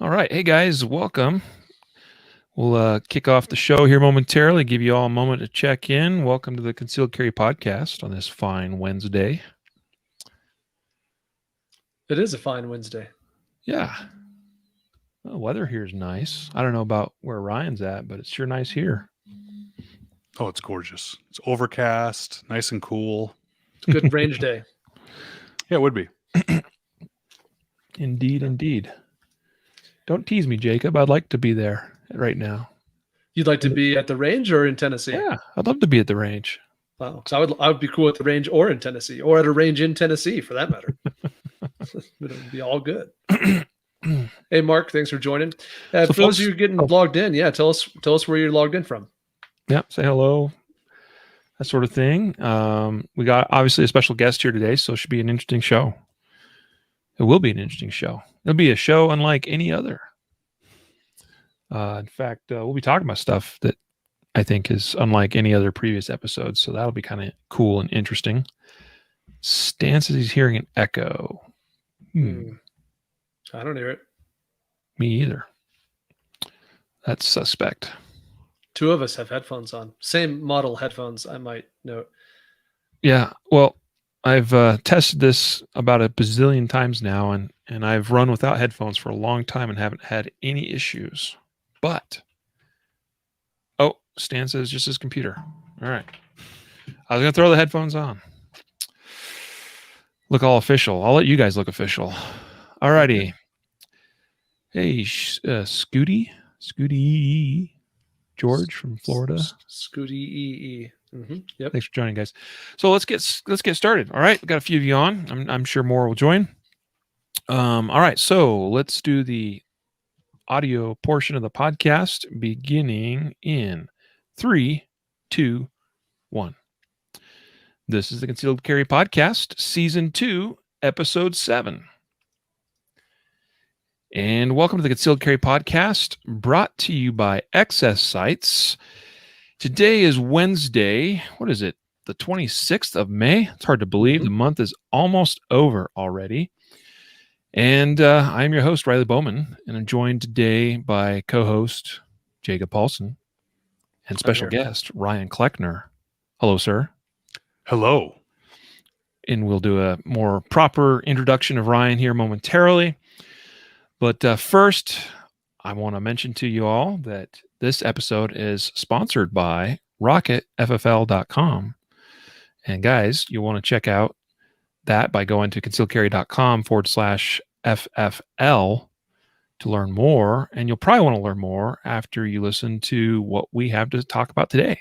All right. Hey, guys, welcome. We'll kick off the show here momentarily, give you all a moment to check in. Welcome to the Concealed Carry Podcast on this fine Wednesday. It is a fine Wednesday. Yeah. Well, the weather here is nice. I don't know about where Ryan's at, but it's sure nice here. Oh, it's gorgeous. It's overcast, nice and cool. It's a good range day. Yeah, it would be. Indeed. Don't tease me, Jacob. I'd like to be there right now. You'd like to be at the range or in Tennessee? Yeah, I'd love to be at the range. Wow. So I would be cool at the range or in Tennessee, or at a range in Tennessee for that matter. It would be all good. Hey, Mark, thanks for joining. For those of you getting logged in, tell us where you're logged in from. Yeah, say hello, that sort of thing. We got obviously a special guest here today, so it should be an interesting show. It will be an interesting show. It'll be a show unlike any other. In fact, we'll be talking about stuff that I think is unlike any other previous episodes, so that'll be kind of cool and interesting. Stan says he's hearing an echo. I don't hear it. Me either. That's suspect. Two of us have headphones on. Same model headphones, I might note. Yeah, well, I've tested this about a bazillion times now, and I've run without headphones for a long time and haven't had any issues. But, Stan says just his computer. All right. I was going to throw the headphones on. Look all official. I'll let you guys look official. All righty. Hey, Scooty, George from Florida. Scooty EE. Mm-hmm. Yep. Thanks for joining, guys. So let's get started. All right, we've got a few of you on. I'm sure more will join. All right, so let's do the audio portion of the podcast beginning in 3, 2, 1. This is the Concealed Carry Podcast, Season 2, Episode 7. And welcome to the Concealed Carry Podcast, brought to you by Excess Sights. Today is Wednesday. What is it? The 26th of May? It's hard to believe. Mm-hmm. The month is almost over already. And I'm your host, Riley Bowman, and I'm joined today by co-host Jacob Paulson and special guest Ryan Cleckner. Hello, sir. Hello. And we'll do a more proper introduction of Ryan here momentarily. But first, I want to mention to you all that this episode is sponsored by RocketFFL.com. And guys, you'll want to check out that by going to concealedcarry.com/FFL to learn more. And you'll probably want to learn more after you listen to what we have to talk about today.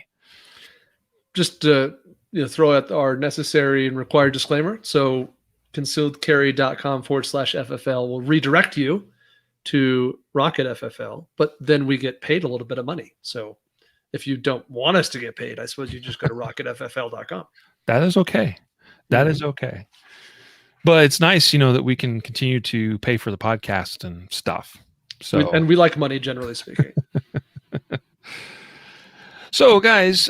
Just throw out our necessary and required disclaimer. So concealedcarry.com/FFL will redirect you to Rocket FFL, but then we get paid a little bit of money. So if you don't want us to get paid, I suppose you just go to rocketffl.com. That is okay. That is okay. But it's nice, that we can continue to pay for the podcast and stuff. So we like money, generally speaking. So guys,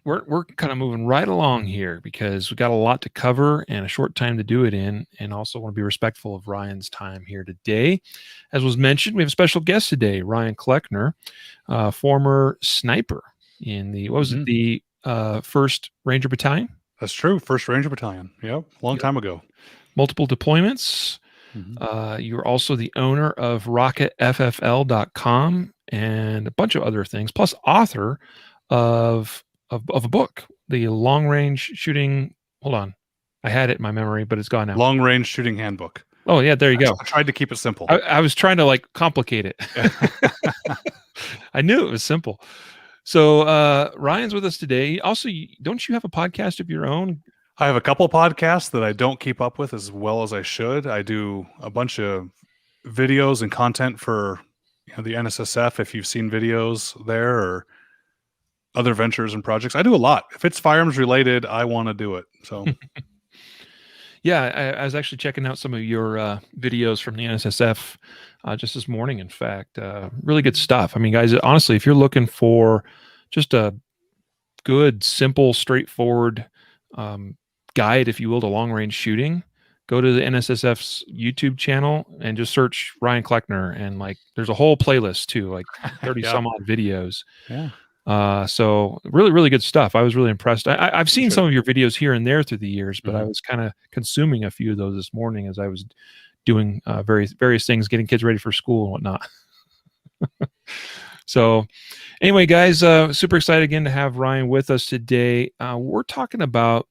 we're kind of moving right along here because we got a lot to cover and a short time to do it in, and also want to be respectful of Ryan's time here today. As was mentioned, we have a special guest today, Ryan Cleckner, former sniper in the the 1st Ranger Battalion. That's true. 1st Ranger Battalion. Yep. Long time ago. Multiple deployments. Mm-hmm. You're also the owner of RocketFFL.com and a bunch of other things, plus author of a book, the long range shooting. Hold on, I had it in my memory, but it's gone now. Long range shooting handbook. Oh yeah, there you go. I tried to keep it simple. I was trying to complicate it. I knew it was simple. So Ryan's with us today. Also, don't you have a podcast of your own? I have a couple podcasts that I don't keep up with as well as I should. I do a bunch of videos and content for the NSSF. If you've seen videos there, or other ventures and projects. I do a lot. If it's firearms related, I want to do it. So yeah, I was actually checking out some of your videos from the NSSF just this morning. In fact, really good stuff. I mean, guys, honestly, if you're looking for just a good, simple, straightforward guide, if you will, to long range shooting, go to the NSSF's YouTube channel and just search Ryan Cleckner, and like there's a whole playlist too, like 30 Yeah. some odd videos. Yeah. So really, really good stuff. I was really impressed. I've seen Sure. some of your videos here and there through the years, but I Mhm. was kind of consuming a few of those this morning as I was doing various things, getting kids ready for school and whatnot. So anyway, guys, super excited again to have Ryan with us today. We're talking about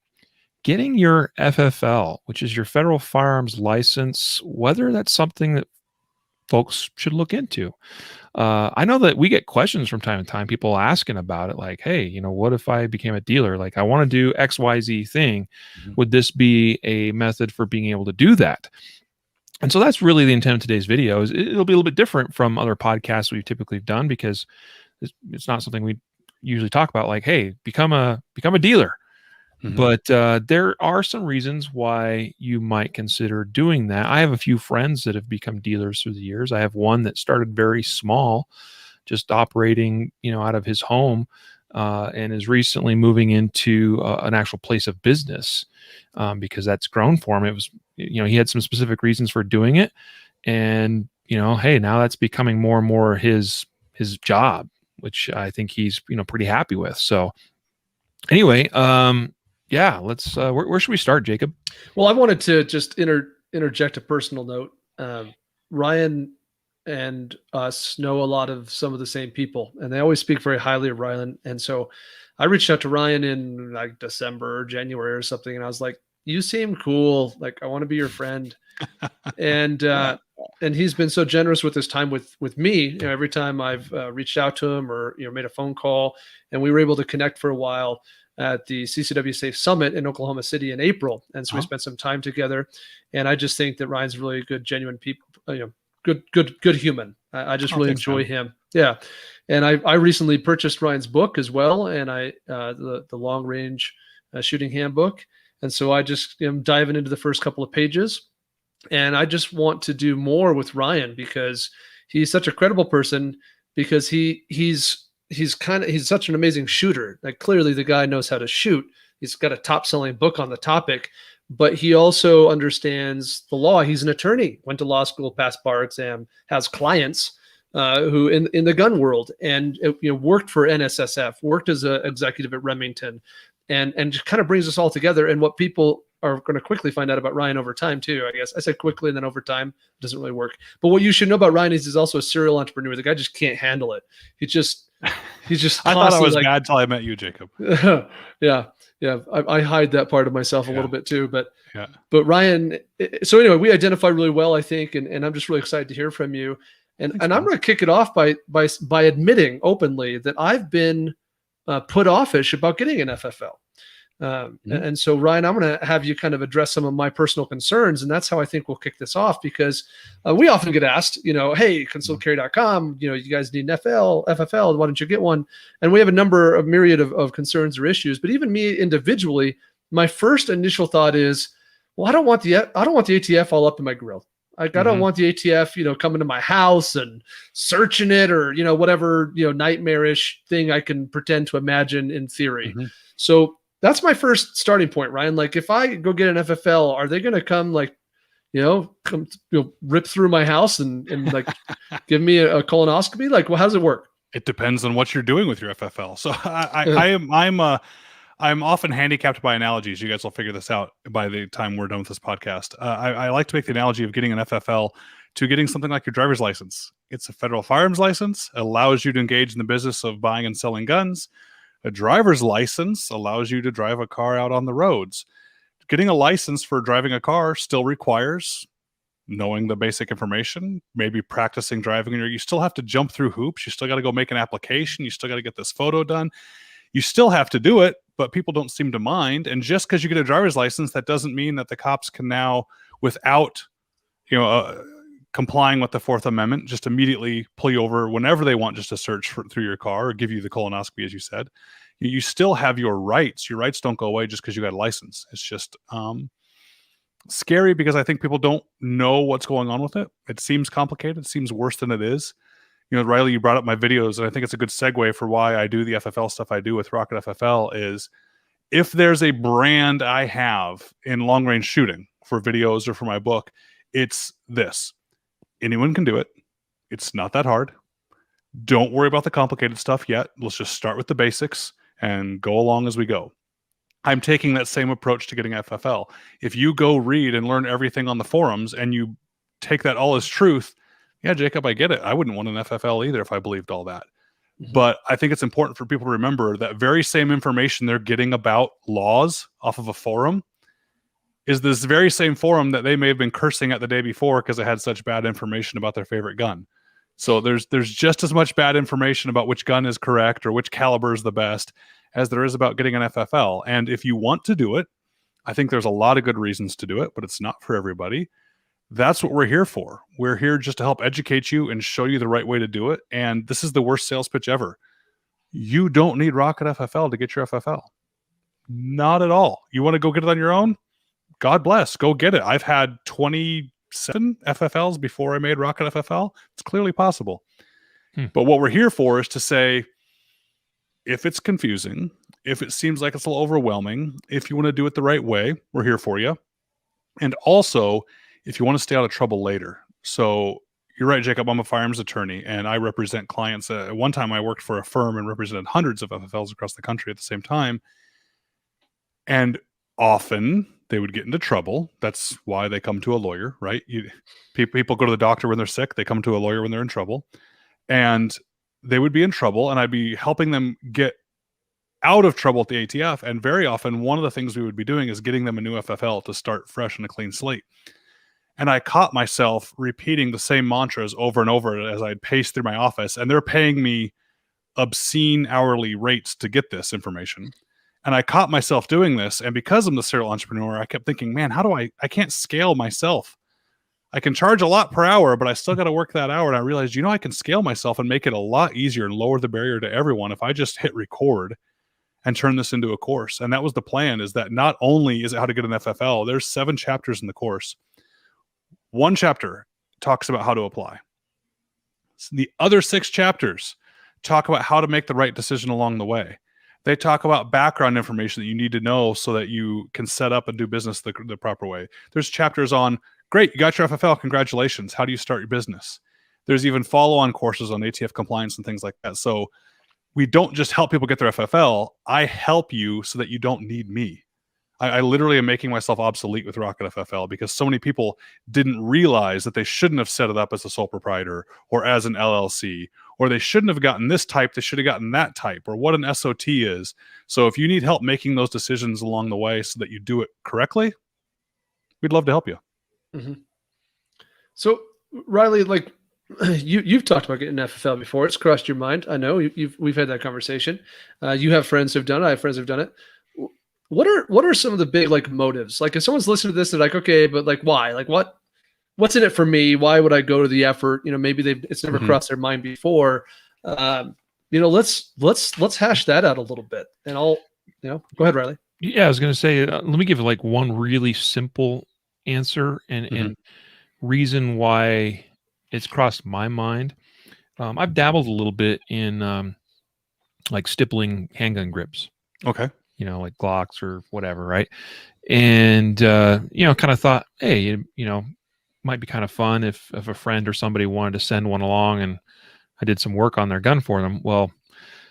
getting your FFL, which is your federal firearms license, whether that's something that folks should look into. I know that we get questions from time to time, people asking about it, like, hey, you know, what if I became a dealer? Like, I want to do XYZ thing. Mhm. Would this be a method for being able to do that? And so that's really the intent of today's video. Is it'll be a little bit different from other podcasts we've typically done, because it's not something we usually talk about, like, hey, become a dealer. Mhm. But there are some reasons why you might consider doing that. I have a few friends that have become dealers through the years. I have one that started very small, just operating, you know, out of his home, and is recently moving into an actual place of business, because that's grown for him. It was, you know, he had some specific reasons for doing it, and you know, hey, now that's becoming more and more his job, which I think he's, you know, pretty happy with. So anyway, yeah, let's where should we start, Jacob? Well, I wanted to just interject a personal note. Ryan and us know a lot of some of the same people, and they always speak very highly of Ryan. And so I reached out to Ryan in like December or January or something, and I was like, "You seem cool. Like, I want to be your friend." And and he's been so generous with his time with me. You know, every time I've reached out to him or, you know, made a phone call, and we were able to connect for a while at the CCW Safe Summit in Oklahoma City in April. And so we spent some time together. And I just think that Ryan's really a good, genuine people, you know, good human. I just really thanks, enjoy man. him. Yeah. And I recently purchased Ryan's book as well. And the long range shooting handbook. And so I just am diving into the first couple of pages, and I just want to do more with Ryan because he's such a credible person, because he's such an amazing shooter. Like, clearly the guy knows how to shoot. He's got a top-selling book on the topic, but he also understands the law. He's an attorney, went to law school, passed bar exam, has clients who in the gun world, and you know, worked for NSSF, worked as an executive at Remington, and just kind of brings us all together. And what people are going to quickly find out about Ryan over time too. I guess I said quickly and then over time doesn't really work. But what you should know about Ryan is he's also a serial entrepreneur. The guy just can't handle it. He's just I thought I was bad till I met you, Jacob. yeah. I hide that part of myself a little bit too, but yeah. But Ryan, so anyway, we identify really well, I think, and I'm just really excited to hear from you. And Thanks, and I'm going to kick it off by admitting openly that I've been put offish about getting an FFL. And so, Ryan, I'm going to have you kind of address some of my personal concerns, and that's how I think we'll kick this off, because we often get asked, you know, hey, concealedcarry.com, you know, you guys need an FFL, why don't you get one? And we have a myriad of concerns or issues. But even me individually, my first initial thought is, well, I don't want the ATF all up in my grill. Like, I don't want the ATF, you know, coming to my house and searching it, or, you know, whatever, you know, nightmarish thing I can pretend to imagine in theory. So that's my first starting point, Ryan. Like, if I go get an FFL, are they going to come, like, rip through my house and like give me a colonoscopy? Like, well, how does it work? It depends on what you're doing with your FFL. So I'm often handicapped by analogies. You guys will figure this out by the time we're done with this podcast. I like to make the analogy of getting an FFL to getting something like your driver's license. It's a federal firearms license. It allows you to engage in the business of buying and selling guns. A driver's license allows you to drive a car out on the roads. Getting a license for driving a car still requires knowing the basic information, maybe practicing driving. You still have to jump through hoops. You still got to go make an application. You still got to get this photo done. You still have to do it, but people don't seem to mind. And just because you get a driver's license, that doesn't mean that the cops can now, without, you know, complying with the Fourth Amendment, just immediately pull you over whenever they want, just to search through your car or give you the colonoscopy, as you said. You still have your rights. Your rights don't go away just because you got a license. It's just scary, because I think people don't know what's going on with it. It seems complicated. It seems worse than it is. You know, Riley, you brought up my videos, and I think it's a good segue for why I do the FFL stuff I do with Rocket FFL. Is if there's a brand I have in long range shooting, for videos or for my book. It's this. Anyone can do it. It's not that hard. Don't worry about the complicated stuff yet. Let's just start with the basics and go along as we go. I'm taking that same approach to getting FFL. If you go read and learn everything on the forums and you take that all as truth, yeah, Jacob, I get it. I wouldn't want an FFL either if I believed all that. Mm-hmm. But I think it's important for people to remember that very same information they're getting about laws off of a forum is this very same forum that they may have been cursing at the day before because it had such bad information about their favorite gun. So there's just as much bad information about which gun is correct or which caliber is the best as there is about getting an FFL. And if you want to do it, I think there's a lot of good reasons to do it, but it's not for everybody. That's what we're here for. We're here just to help educate you and show you the right way to do it. And this is the worst sales pitch ever. You don't need Rocket FFL to get your FFL. Not at all. You want to go get it on your own? God bless. Go get it. I've had 27 FFLs before I made Rocket FFL. It's clearly possible. But what we're here for is to say, if it's confusing, if it seems like it's a little overwhelming, if you want to do it the right way, we're here for you. And also, if you want to stay out of trouble later. So you're right, Jacob, I'm a firearms attorney and I represent clients. At one time I worked for a firm and represented hundreds of FFLs across the country at the same time. And often they would get into trouble. That's why they come to a lawyer, right? People go to the doctor when they're sick. They come to a lawyer when they're in trouble. And they would be in trouble and I'd be helping them get out of trouble at the ATF. And very often one of the things we would be doing is getting them a new FFL to start fresh and a clean slate. And I caught myself repeating the same mantras over and over as I'd pace through my office, and they're paying me obscene hourly rates to get this information. And I caught myself doing this. And because I'm the serial entrepreneur, I kept thinking, man, how do I can't scale myself. I can charge a lot per hour, but I still got to work that hour. And I realized, I can scale myself and make it a lot easier and lower the barrier to everyone if I just hit record and turn this into a course. And that was the plan, is that not only is it how to get an FFL, there's 7 chapters in the course. One chapter talks about how to apply. The other 6 chapters talk about how to make the right decision along the way. They talk about background information that you need to know so that you can set up and do business the proper way. There's chapters on, great, you got your FFL, congratulations. How do you start your business? There's even follow-on courses on ATF compliance and things like that. So we don't just help people get their FFL. I help you so that you don't need me. I literally am making myself obsolete with Rocket FFL because so many people didn't realize that they shouldn't have set it up as a sole proprietor or as an LLC, or they shouldn't have gotten this type, they should have gotten that type, or what an SOT is. So if you need help making those decisions along the way so that you do it correctly, we'd love to help you. Mm-hmm. So Riley, like you've talked about getting an FFL before. It's crossed your mind. I know we've had that conversation. You have friends who've done it. I have friends who've done it. What are some of the big like motives? Like if someone's listening to this, they're like, okay, but like why? Like what's in it for me? Why would I go to the effort? Maybe it's never crossed their mind before. Let's hash that out a little bit. And I'll go ahead, Riley. Yeah, I was going to say, let me give like one really simple answer and reason why it's crossed my mind. I've dabbled a little bit in like stippling handgun grips. Okay. Like Glocks or whatever, right? And kind of thought, hey, might be kind of fun if a friend or somebody wanted to send one along, and I did some work on their gun for them. Well,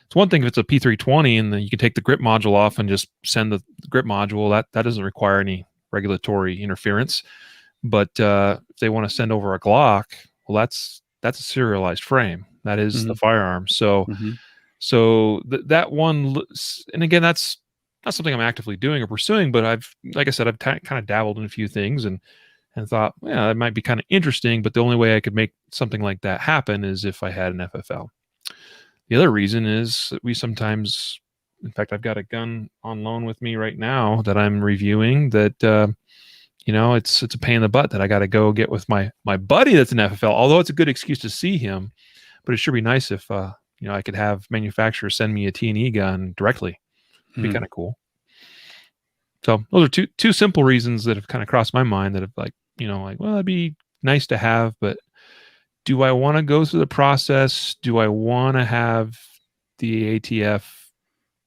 it's one thing if it's a P320 and then you can take the grip module off and just send the grip module. That doesn't require any regulatory interference. But if they want to send over a Glock, well, that's a serialized frame. That is the firearm. So that one, and again, that's not something I'm actively doing or pursuing, but I've kind of dabbled in a few things and thought, yeah, that might be kind of interesting, but the only way I could make something like that happen is if I had an FFL. The other reason is that we sometimes, in fact, I've got a gun on loan with me right now that I'm reviewing that, it's a pain in the butt that I got to go get with my buddy that's an FFL, although it's a good excuse to see him, but it sure be nice if, I could have manufacturers send me a T&E gun directly. It'd be kind of cool. So those are two simple reasons that have kind of crossed my mind that have well, it'd be nice to have, but do I want to go through the process? Do I want to have the ATF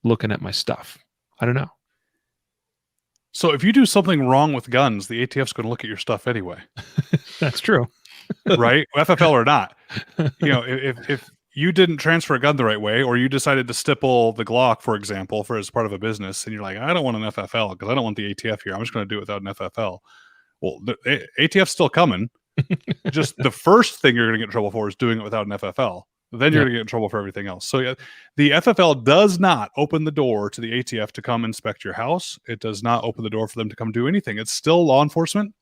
looking at my stuff? I don't know. So if you do something wrong with guns, the ATF's going to look at your stuff anyway. That's true. Right? FFL or not. If you didn't transfer a gun the right way, or you decided to stipple the Glock, for example, as part of a business, and you're like, I don't want an FFL because I don't want the ATF here. I'm just going to do it without an FFL. Well, the ATF's still coming. Just the first thing you're going to get in trouble for is doing it without an FFL. Then you're going to get in trouble for everything else. So the FFL does not open the door to the ATF to come inspect your house. It does not open the door for them to come do anything. It's still law enforcement,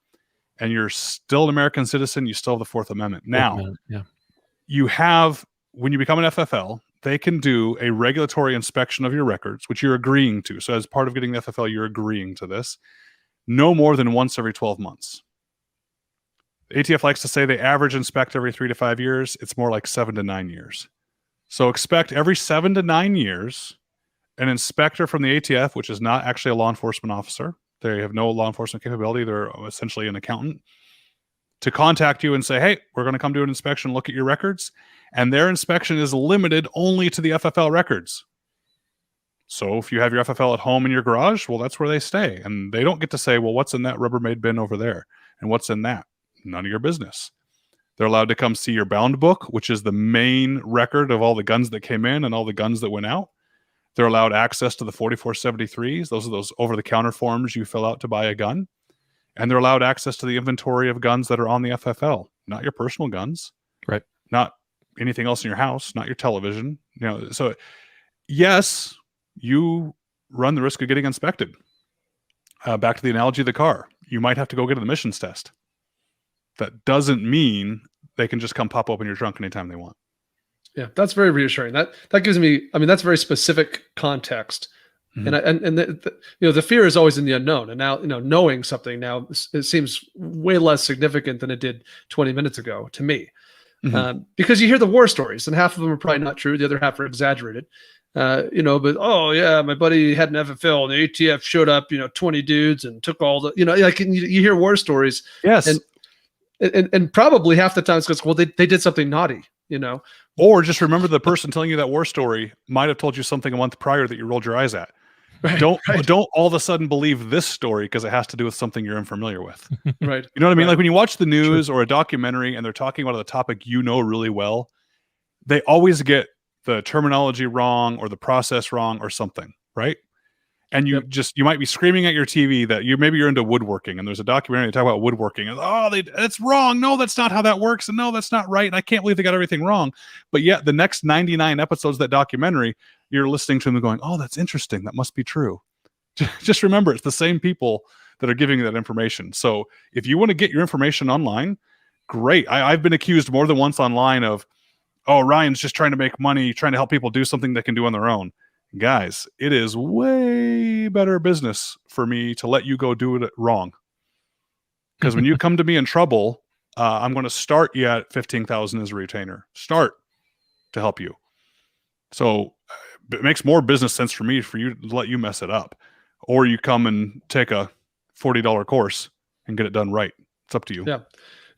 and you're still an American citizen. You still have the Fourth Amendment. Now, you have, when you become an FFL, they can do a regulatory inspection of your records, which you're agreeing to. So as part of getting the FFL, you're agreeing to this. No more than once every 12 months. The ATF likes to say they average inspect every 3 to 5 years. It's more like 7 to 9 years. So expect every 7 to 9 years, an inspector from the ATF, which is not actually a law enforcement officer, they have no law enforcement capability, they're essentially an accountant, to contact you and say, hey, we're going to come do an inspection, look at your records. And their inspection is limited only to the FFL records. So if you have your FFL at home in your garage, well, that's where they stay. And they don't get to say, well, what's in that Rubbermaid bin over there? And what's in that? None of your business. They're allowed to come see your bound book, which is the main record of all the guns that came in and all the guns that went out. They're allowed access to the 4473s. Those are those over-the-counter forms you fill out to buy a gun. And they're allowed access to the inventory of guns that are on the FFL, not your personal guns. Right. Not anything else in your house, not your television. So yes, you run the risk of getting inspected. Back to the analogy of the car. You might have to go get an emissions test. That doesn't mean they can just come pop open your trunk anytime they want. Yeah, that's very reassuring. That gives me, that's very specific context. Mm-hmm. And the fear is always in the unknown. And now, knowing something now, it seems way less significant than it did 20 minutes ago to me. Mm-hmm. Because you hear the war stories, and half of them are probably not true. The other half are exaggerated. But oh yeah, my buddy had an FFL and the ATF showed up, 20 dudes and took all the, you hear war stories. Yes. And probably half the time it's because, well, they did something naughty, Or just remember the person telling you that war story might have told you something a month prior that you rolled your eyes at. Right, don't all of a sudden believe this story because it has to do with something you're unfamiliar with. Right. You know what I mean? Right. Like when you watch the news or a documentary and they're talking about a topic really well, they always get the terminology wrong or the process wrong or something, right? And you might be screaming at your TV that maybe you're into woodworking and there's a documentary that talk about woodworking and that's wrong. No, that's not how that works. And no, that's not right. And I can't believe they got everything wrong. But yet the next 99 episodes of that documentary, you're listening to them going, oh, that's interesting. That must be true. Just remember, it's the same people that are giving you that information. So if you want to get your information online, great. I've been accused more than once online of, oh, Ryan's just trying to make money, trying to help people do something they can do on their own. Guys, it is way better business for me to let you go do it wrong. Because when you come to me in trouble, I'm going to start you at 15,000 as a retainer. Start to help you. So it makes more business sense for me for you to let you mess it up, or you come and take a $40 course and get it done right. It's up to you. Yeah.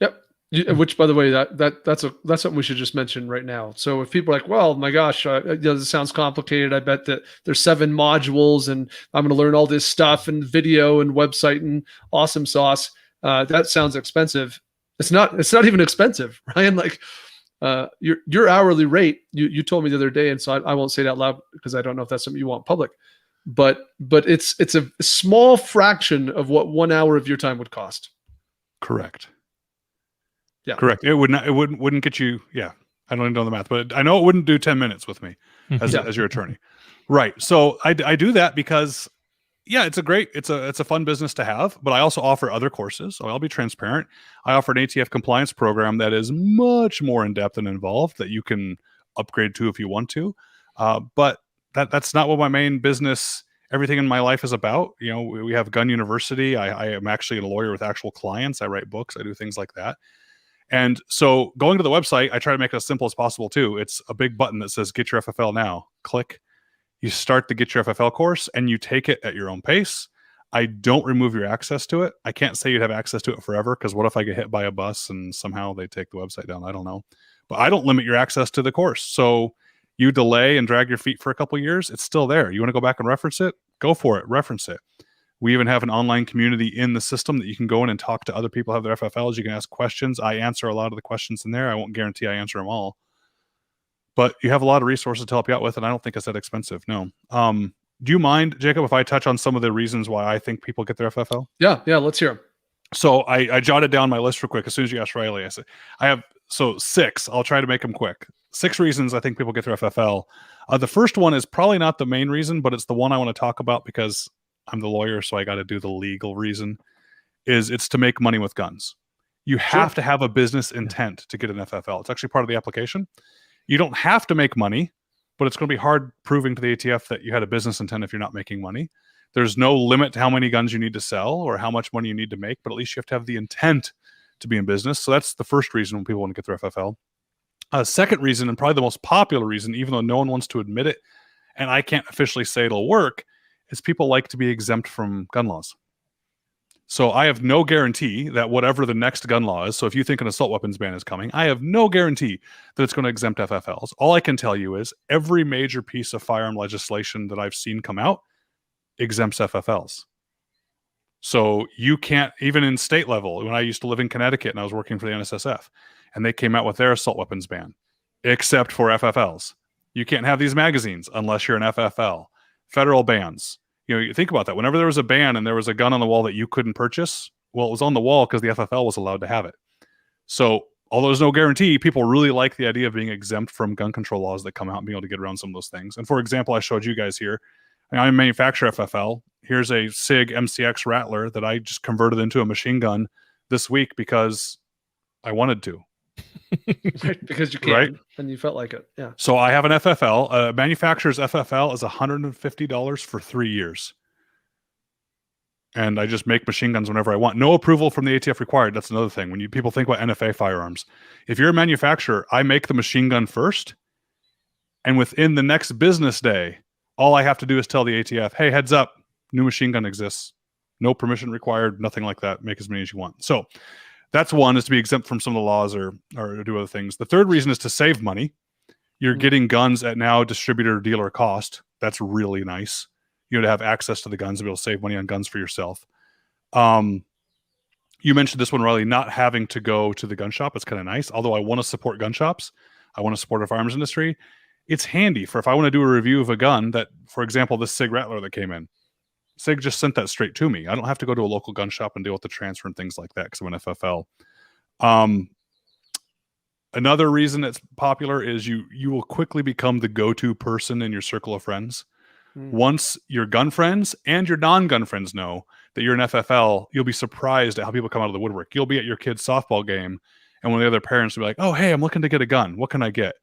Yep. Which, by the way, that's something we should just mention right now. So if people are like, well, my gosh, this sounds complicated. I bet that there's 7 modules and I'm going to learn all this stuff and video and website and awesome sauce. That sounds expensive. It's not even expensive, Ryan. Like your hourly rate, you told me the other day, and so I won't say it out loud because I don't know if that's something you want public. But it's a small fraction of what 1 hour of your time would cost. Correct. Yeah. Correct. It wouldn't get you. Yeah. I don't even know the math, but I know it wouldn't do 10 minutes with me as your attorney. Right. So I do that because it's a fun business to have, but I also offer other courses. So I'll be transparent. I offer an ATF compliance program that is much more in depth and involved that you can upgrade to if you want to. But that's not what my main business, everything in my life is about. We have Gun University. I am actually a lawyer with actual clients. I write books. I do things like that. And so going to the website, I try to make it as simple as possible too. It's a big button that says Get Your FFL Now. Click. You start the Get Your FFL course and you take it at your own pace. I don't remove your access to it. I can't say you'd have access to it forever because what if I get hit by a bus and somehow they take the website down? I don't know. But I don't limit your access to the course. So you delay and drag your feet for a couple of years, it's still there. You want to go back and reference it? Go for it. Reference it. We even have an online community in the system that you can go in and talk to other people who have their FFLs. You can ask questions. I answer a lot of the questions in there. I won't guarantee I answer them all. But you have a lot of resources to help you out with, and I don't think it's that expensive. No. Do you mind, Jacob, if I touch on some of the reasons why I think people get their FFL? Yeah, let's hear them. So I jotted down my list real quick. As soon as you asked Riley, I said, I have 6. I'll try to make them quick. 6 reasons I think people get their FFL. The first one is probably not the main reason, but it's the one I want to talk about because I'm the lawyer, so I got to do the legal reason, is it's to make money with guns. You have to have a business intent to get an FFL. It's actually part of the application. You don't have to make money, but it's going to be hard proving to the ATF that you had a business intent if you're not making money. There's no limit to how many guns you need to sell or how much money you need to make, but at least you have to have the intent to be in business. So that's the first reason when people want to get their FFL. Second reason, and probably the most popular reason, even though no one wants to admit it, and I can't officially say it'll work, is people like to be exempt from gun laws. So I have no guarantee that whatever the next gun law is, so if you think an assault weapons ban is coming, I have no guarantee that it's going to exempt FFLs. All I can tell you is every major piece of firearm legislation that I've seen come out exempts FFLs. So you can't, even in state level, when I used to live in Connecticut and I was working for the NSSF, and they came out with their assault weapons ban, except for FFLs. You can't have these magazines unless you're an FFL. Federal bans. You think about that. Whenever there was a ban and there was a gun on the wall that you couldn't purchase, well, it was on the wall because the FFL was allowed to have it. So although there's no guarantee, people really like the idea of being exempt from gun control laws that come out and being able to get around some of those things. And for example, I showed you guys here, I manufacture FFL. Here's a SIG MCX Rattler that I just converted into a machine gun this week because I wanted to. Right, because you can, right? And you felt like it. Yeah. So I have an FFL. Manufacturer's FFL is $150 for 3 years. And I just make machine guns whenever I want. No approval from the ATF required. That's another thing. When people think about NFA Firearms, if you're a manufacturer, I make the machine gun first. And within the next business day, all I have to do is tell the ATF, hey, heads up, new machine gun exists. No permission required, nothing like that. Make as many as you want. So that's one, is to be exempt from some of the laws or do other things. The third reason is to save money. You're getting guns at now distributor dealer cost. That's really nice. To have access to the guns, to be able to save money on guns for yourself. You mentioned this one, Riley, not having to go to the gun shop. It's kind of nice. Although I want to support gun shops, I want to support our firearms industry. It's handy for if I want to do a review of a gun that, for example, this SIG Rattler that came in. SIG just sent that straight to me. I don't have to go to a local gun shop and deal with the transfer and things like that because I'm an FFL. Another reason it's popular is you will quickly become the go-to person in your circle of friends. Once your gun friends and your non-gun friends know that you're an FFL, you'll be surprised at how people come out of the woodwork. You'll be at your kid's softball game, and one of the other parents will be like, oh, hey, I'm looking to get a gun. What can I get?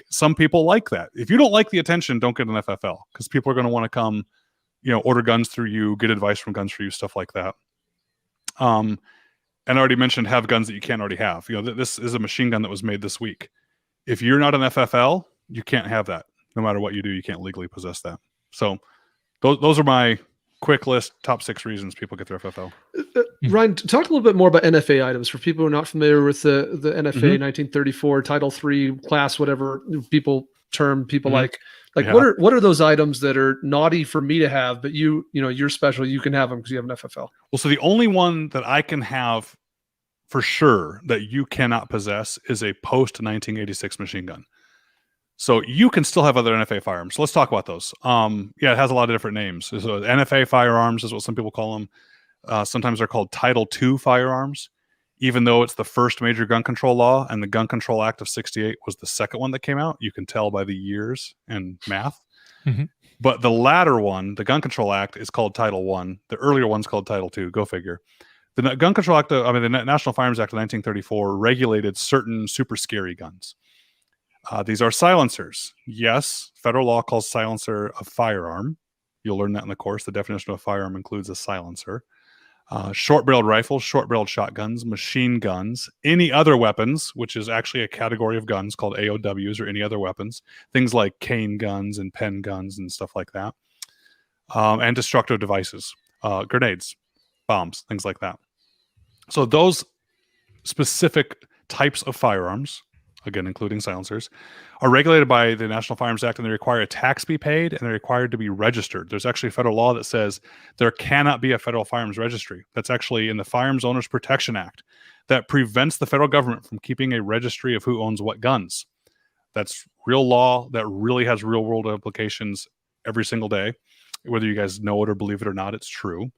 Some people like that. If you don't like the attention, don't get an FFL because people are going to want to come, order guns through you, get advice from guns for you, stuff like that. And I already mentioned have guns that you can't already have. This is a machine gun that was made this week. If you're not an FFL, you can't have that. No matter what you do, you can't legally possess that. So those are my quick list, top 6 reasons people get their FFL. Ryan, talk a little bit more about NFA items for people who are not familiar with the NFA 1934 Title III class, whatever people like. What are those items that are naughty for me to have, but you're special, you can have them because you have an FFL? Well, so the only one that I can have for sure that you cannot possess is a post 1986 machine gun. So you can still have other NFA firearms. So let's talk about those. It has a lot of different names. So NFA Firearms is what some people call them. Sometimes they're called Title II firearms, even though it's the first major gun control law, and the Gun Control Act of 68 was the second one that came out. You can tell by the years and math. Mm-hmm. But the latter one, the Gun Control Act, is called Title I. The earlier one's called Title II. Go figure. The Gun Control Act, the National Firearms Act of 1934 regulated certain super scary guns. These are silencers. Yes, federal law calls silencer a firearm. You'll learn that in the course. The definition of a firearm includes a silencer. Short-barreled rifles, short-barreled shotguns, machine guns, any other weapons, which is actually a category of guns called AOWs, or any other weapons. Things like cane guns and pen guns and stuff like that. And destructive devices, grenades, bombs, things like that. So those specific types of firearms again, including silencers, are regulated by the National Firearms Act, and they require a tax be paid, and they're required to be registered. There's actually federal law that says there cannot be a federal firearms registry. That's actually in the Firearms Owners Protection Act that prevents the federal government from keeping a registry of who owns what guns. That's real law that really has real world implications every single day. Whether you guys know it or believe it or not, it's true.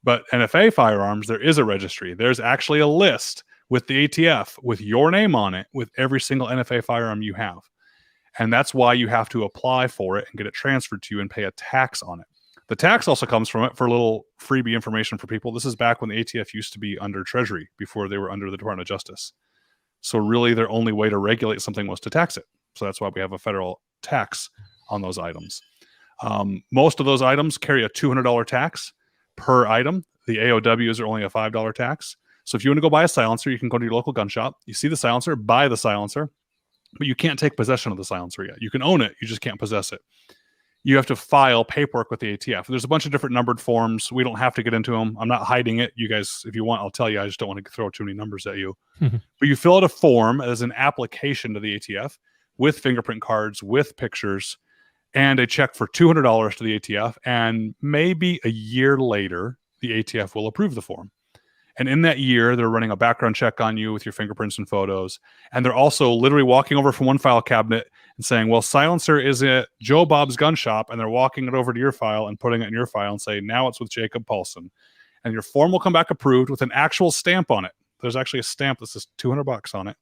But NFA Firearms, there is a registry. There's actually a list with the ATF with your name on it with every single NFA firearm you have. And that's why you have to apply for it and get it transferred to you and pay a tax on it. The tax also comes from it for a little freebie information for people. This is back when the ATF used to be under Treasury before they were under the Department of Justice. So really their only way to regulate something was to tax it. So that's why we have a federal tax on those items. Most of those items carry a $200 tax per item. The AOWs are only a $5 tax. So if you want to go buy a silencer, you can go to your local gun shop. You see the silencer, buy the silencer, but you can't take possession of the silencer yet. You can own it, you just can't possess it. You have to file paperwork with the ATF. There's a bunch of different numbered forms. We don't have to get into them. I'm not hiding it. You guys, if you want, I'll tell you. I just don't want to throw too many numbers at you. But you fill out a form as an application to the ATF with fingerprint cards, with pictures, and a check for $200 to the ATF. And maybe a year later, the ATF will approve the form. And in that year, they're running a background check on you with your fingerprints and photos. And they're also literally walking over from one file cabinet and saying, well, silencer is at Joe Bob's gun shop. And they're walking it over to your file and putting it in your file and say, now it's with Jacob Paulson. And your form will come back approved with an actual stamp on it. There's actually a stamp that says $200 on it.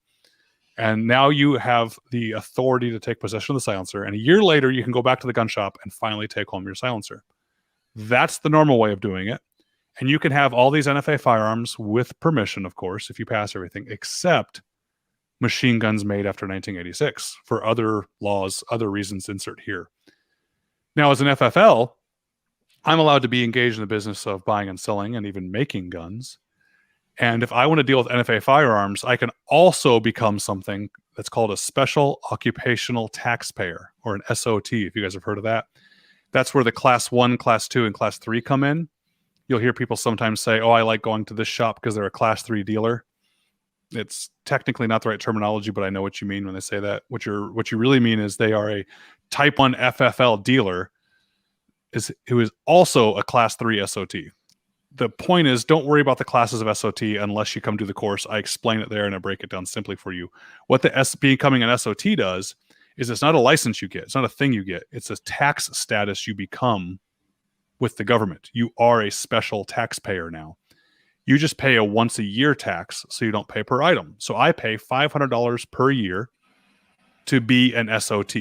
And now you have the authority to take possession of the silencer. And a year later, you can go back to the gun shop and finally take home your silencer. That's the normal way of doing it. And you can have all these NFA firearms with permission, of course, if you pass everything, except machine guns made after 1986 for other laws, other reasons, insert here. Now, as an FFL, I'm allowed to be engaged in the business of buying and selling and even making guns. And if I want to deal with NFA firearms, I can also become something that's called a special occupational taxpayer, or an SOT, if you guys have heard of that. That's where the class 1, class 2, and class 3 come in. You'll hear people sometimes say, oh, I like going to this shop because they're a class 3 dealer. It's technically not the right terminology, but I know what you mean when they say that. What you really mean is they are a type 1 FFL dealer who is also a class 3 SOT. The point is, don't worry about the classes of SOT unless you come to the course. I explain it there and I break it down simply for you. What the becoming an SOT does is it's not a license you get. It's not a thing you get. It's a tax status you become with the government. You are a special taxpayer now. You just pay a once a year tax, so you don't pay per item. So I pay $500 per year to be an SOT.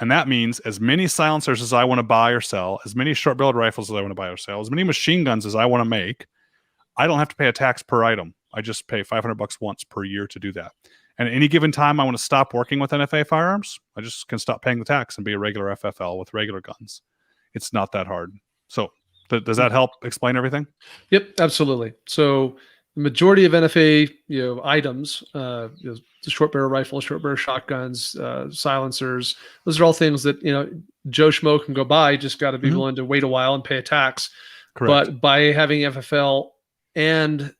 And that means as many silencers as I want to buy or sell, as many short-barreled rifles as I want to buy or sell, as many machine guns as I want to make, I don't have to pay a tax per item. I just pay $500 once per year to do that. And at any given time I want to stop working with NFA firearms, I just can stop paying the tax and be a regular FFL with regular guns. It's not that hard. So does that help explain everything? Yep, absolutely. So the majority of NFA items, the short barrel rifles, short barrel shotguns, silencers, those are all things that Joe Schmo can go buy. Just got to be willing to wait a while and pay a tax. Correct. But by having FFL and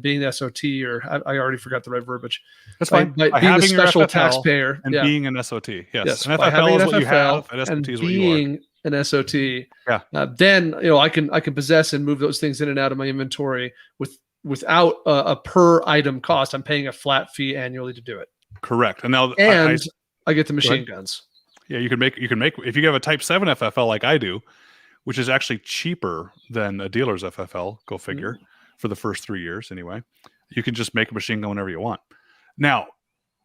being the SOT, or I already forgot the right verbiage. That's fine. By being a special taxpayer and being an SOT. Yes. An FFL is what you have, and SOT is what you are. An SOT, yeah. Then I can possess and move those things in and out of my inventory without a per item cost. I'm paying a flat fee annually to do it. Correct. And now I get the machine guns. Yeah, you can make if you have a Type 7 FFL like I do, which is actually cheaper than a dealer's FFL. Go figure. For the first 3 years, anyway, you can just make a machine gun whenever you want. Now,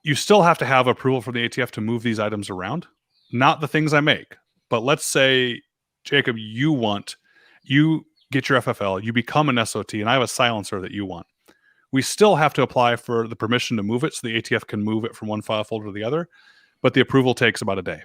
you still have to have approval from the ATF to move these items around. Not the things I make. But let's say, Jacob, you get your FFL, you become an SOT, and I have a silencer that you want. We still have to apply for the permission to move it so the ATF can move it from one file folder to the other, but the approval takes about a day.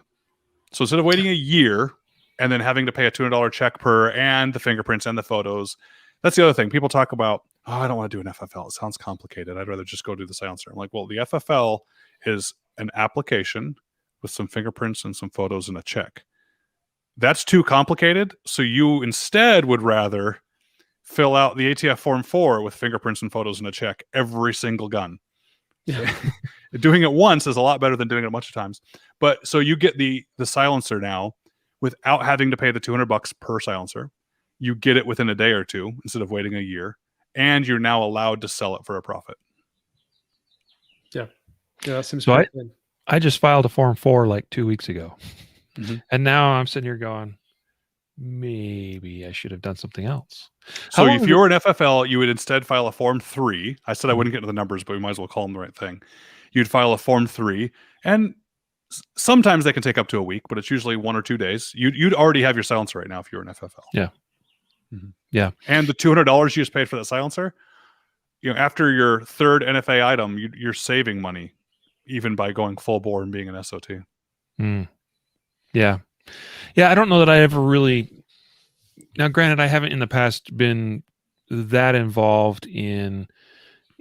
So instead of waiting a year and then having to pay a $200 check per and the fingerprints and the photos, that's the other thing. People talk about, oh, I don't want to do an FFL. It sounds complicated. I'd rather just go do the silencer. I'm like, well, the FFL is an application with some fingerprints and some photos and a check. That's too complicated. So you instead would rather fill out the ATF Form 4 with fingerprints and photos and a check every single gun. Yeah. Doing it once is a lot better than doing it a bunch of times. But so you get the silencer now without having to pay the $200 per silencer. You get it within a day or two instead of waiting a year, and you're now allowed to sell it for a profit. Yeah, that seems So pretty good. I just filed a Form 4 like 2 weeks ago. Mhm. And now I'm sitting here going, maybe I should have done something else. So long if is you're an FFL, you would instead file a Form 3. I said I Mhm. wouldn't get into the numbers, but we might as well call them the right thing. You'd file a Form 3, and sometimes they can take up to a week, but it's usually 1 or 2 days. You'd already have your silencer right now if you're an FFL. Yeah. Mhm. Yeah. And the $200 you just paid for that silencer, after your third NFA item, you're saving money even by going full bore and being an SOT. Mm. Yeah. Yeah, I don't know that I ever really. Now, granted, I haven't in the past been that involved in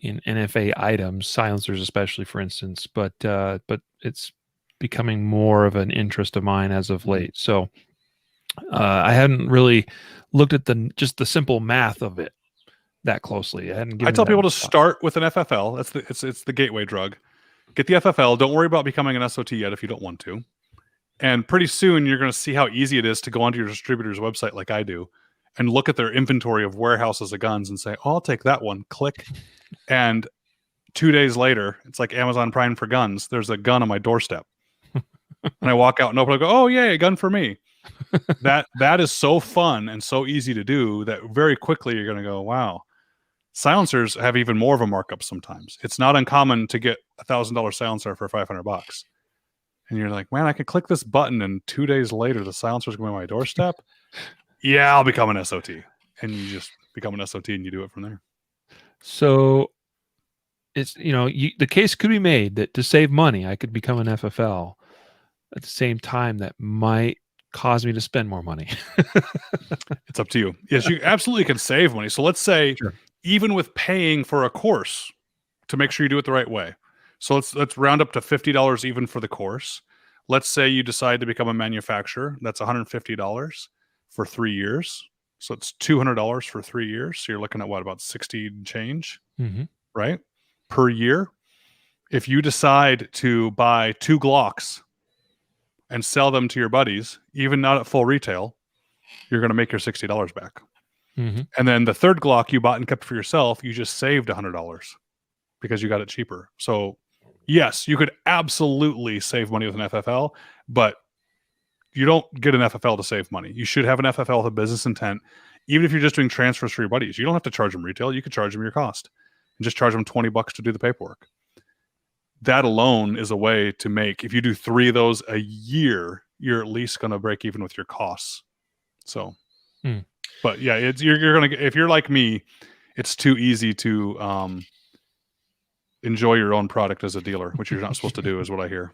NFA items, silencers especially, for instance, but it's becoming more of an interest of mine as of late. So I hadn't really looked at just the simple math of it that closely. I hadn't given. I tell that people to much thought. start with an FFL. It's the gateway drug. Get the FFL. Don't worry about becoming an SOT yet if you don't want to. And pretty soon you're going to see how easy it is to go onto your distributor's website like I do and look at their inventory of warehouses of guns and say, oh, I'll take that one. Click. And 2 days later, it's like Amazon Prime for guns. There's a gun on my doorstep. And I walk out and open it, I go, oh, yay, a gun for me. That is so fun and so easy to do that very quickly you're going to go, wow. Silencers have even more of a markup sometimes. It's not uncommon to get $1,000 silencer for $500. And you're like, man, I could click this button and 2 days later the silencer's going to my doorstep. Yeah, I'll become an SOT. And you just become an SOT and you do it from there. So it's, the case could be made that to save money, I could become an FFL at the same time that might cause me to spend more money. It's up to you. Yes, you absolutely can save money. So let's say, Sure. even with paying for a course to make sure you do it the right way. So let's round up to $50 even for the course. Let's say you decide to become a manufacturer. That's $150 for 3 years. So it's $200 for 3 years. So you're looking at what, about 60 and change, right? Per year. If you decide to buy 2 Glocks and sell them to your buddies, even not at full retail, you're going to make your $60 back. And then the third Glock you bought and kept for yourself, you just saved $100 because you got it cheaper. So yes, you could absolutely save money with an FFL, but you don't get an FFL to save money. You should have an FFL with a business intent. Even if you're just doing transfers for your buddies, you don't have to charge them retail. You could charge them your cost and just charge them $20 to do the paperwork. That alone is a way to make, if you do 3 of those a year, you're at least going to break even with your costs. So, but yeah, you're going to, if you're like me, it's too easy to enjoy your own product as a dealer, which you're not supposed to do, is what I hear.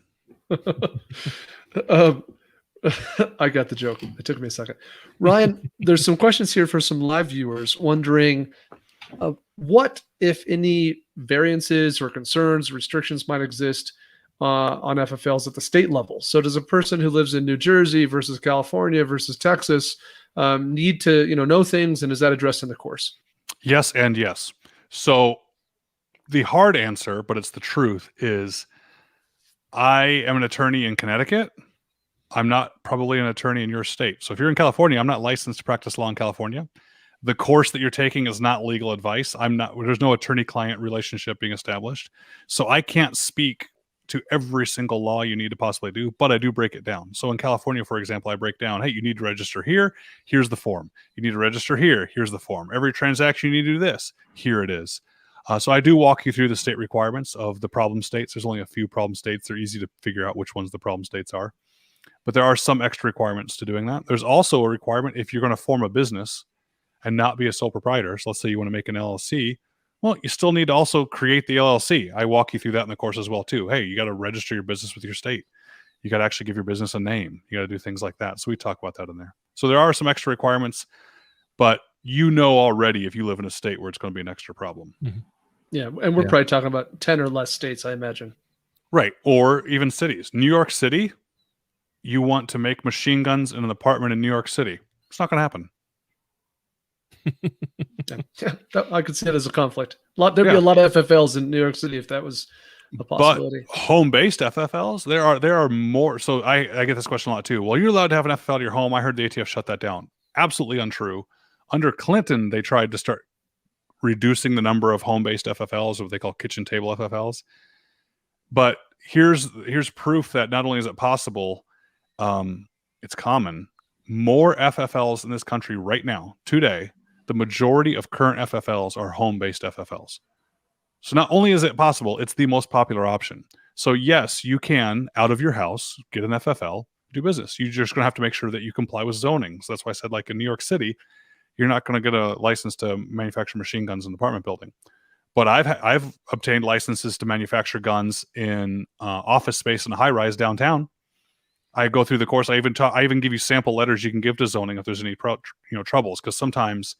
I got the joke. It took me a second. Ryan, there's some questions here for some live viewers wondering what, if any, variances or concerns, restrictions might exist on FFLs at the state level. So does a person who lives in New Jersey versus California versus Texas need to know things, and is that addressed in the course? Yes and yes. So the hard answer, but it's the truth, is I am an attorney in Connecticut. I'm not probably an attorney in your state. So if you're in California, I'm not licensed to practice law in California. The course that you're taking is not legal advice. There's no attorney-client relationship being established. So I can't speak to every single law you need to possibly do, but I do break it down. So in California, for example, I break down, hey, you need to register here. Here's the form. You need to register here. Here's the form. Every transaction you need to do this. Here it is. So I do walk you through the state requirements of the problem states. There's only a few problem states. They're easy to figure out which ones the problem states are. But there are some extra requirements to doing that. There's also a requirement if you're going to form a business and not be a sole proprietor. So let's say you want to make an LLC. Well, you still need to also create the LLC. I walk you through that in the course as well, too. Hey, you got to register your business with your state. You got to actually give your business a name. You got to do things like that. So we talk about that in there. So there are some extra requirements, but already if you live in a state where it's going to be an extra problem. Yeah, and we're probably talking about 10 or less states, I imagine. Right, or even cities. New York City, you want to make machine guns in an apartment in New York City. It's not going to happen. Yeah, I could see it as a conflict. There'd be a lot of FFLs in New York City if that was a possibility. But home-based FFLs, there are more. So I get this question a lot too. Well, you're allowed to have an FFL at your home. I heard the ATF shut that down. Absolutely untrue. Under Clinton, they tried to start reducing the number of home-based FFLs, or what they call kitchen table FFLs. But here's proof that not only is it possible, it's common. More FFLs in this country right now, today, the majority of current FFLs are home-based FFLs. So not only is it possible, it's the most popular option. So yes, you can, out of your house, get an FFL, do business. You're just going to have to make sure that you comply with zoning. So that's why I said, like in New York City, you're not going to get a license to manufacture machine guns in an apartment building. But I've obtained licenses to manufacture guns in office space in a high-rise downtown. I go through the course. I even give you sample letters you can give to zoning if there's any troubles. Because sometimes,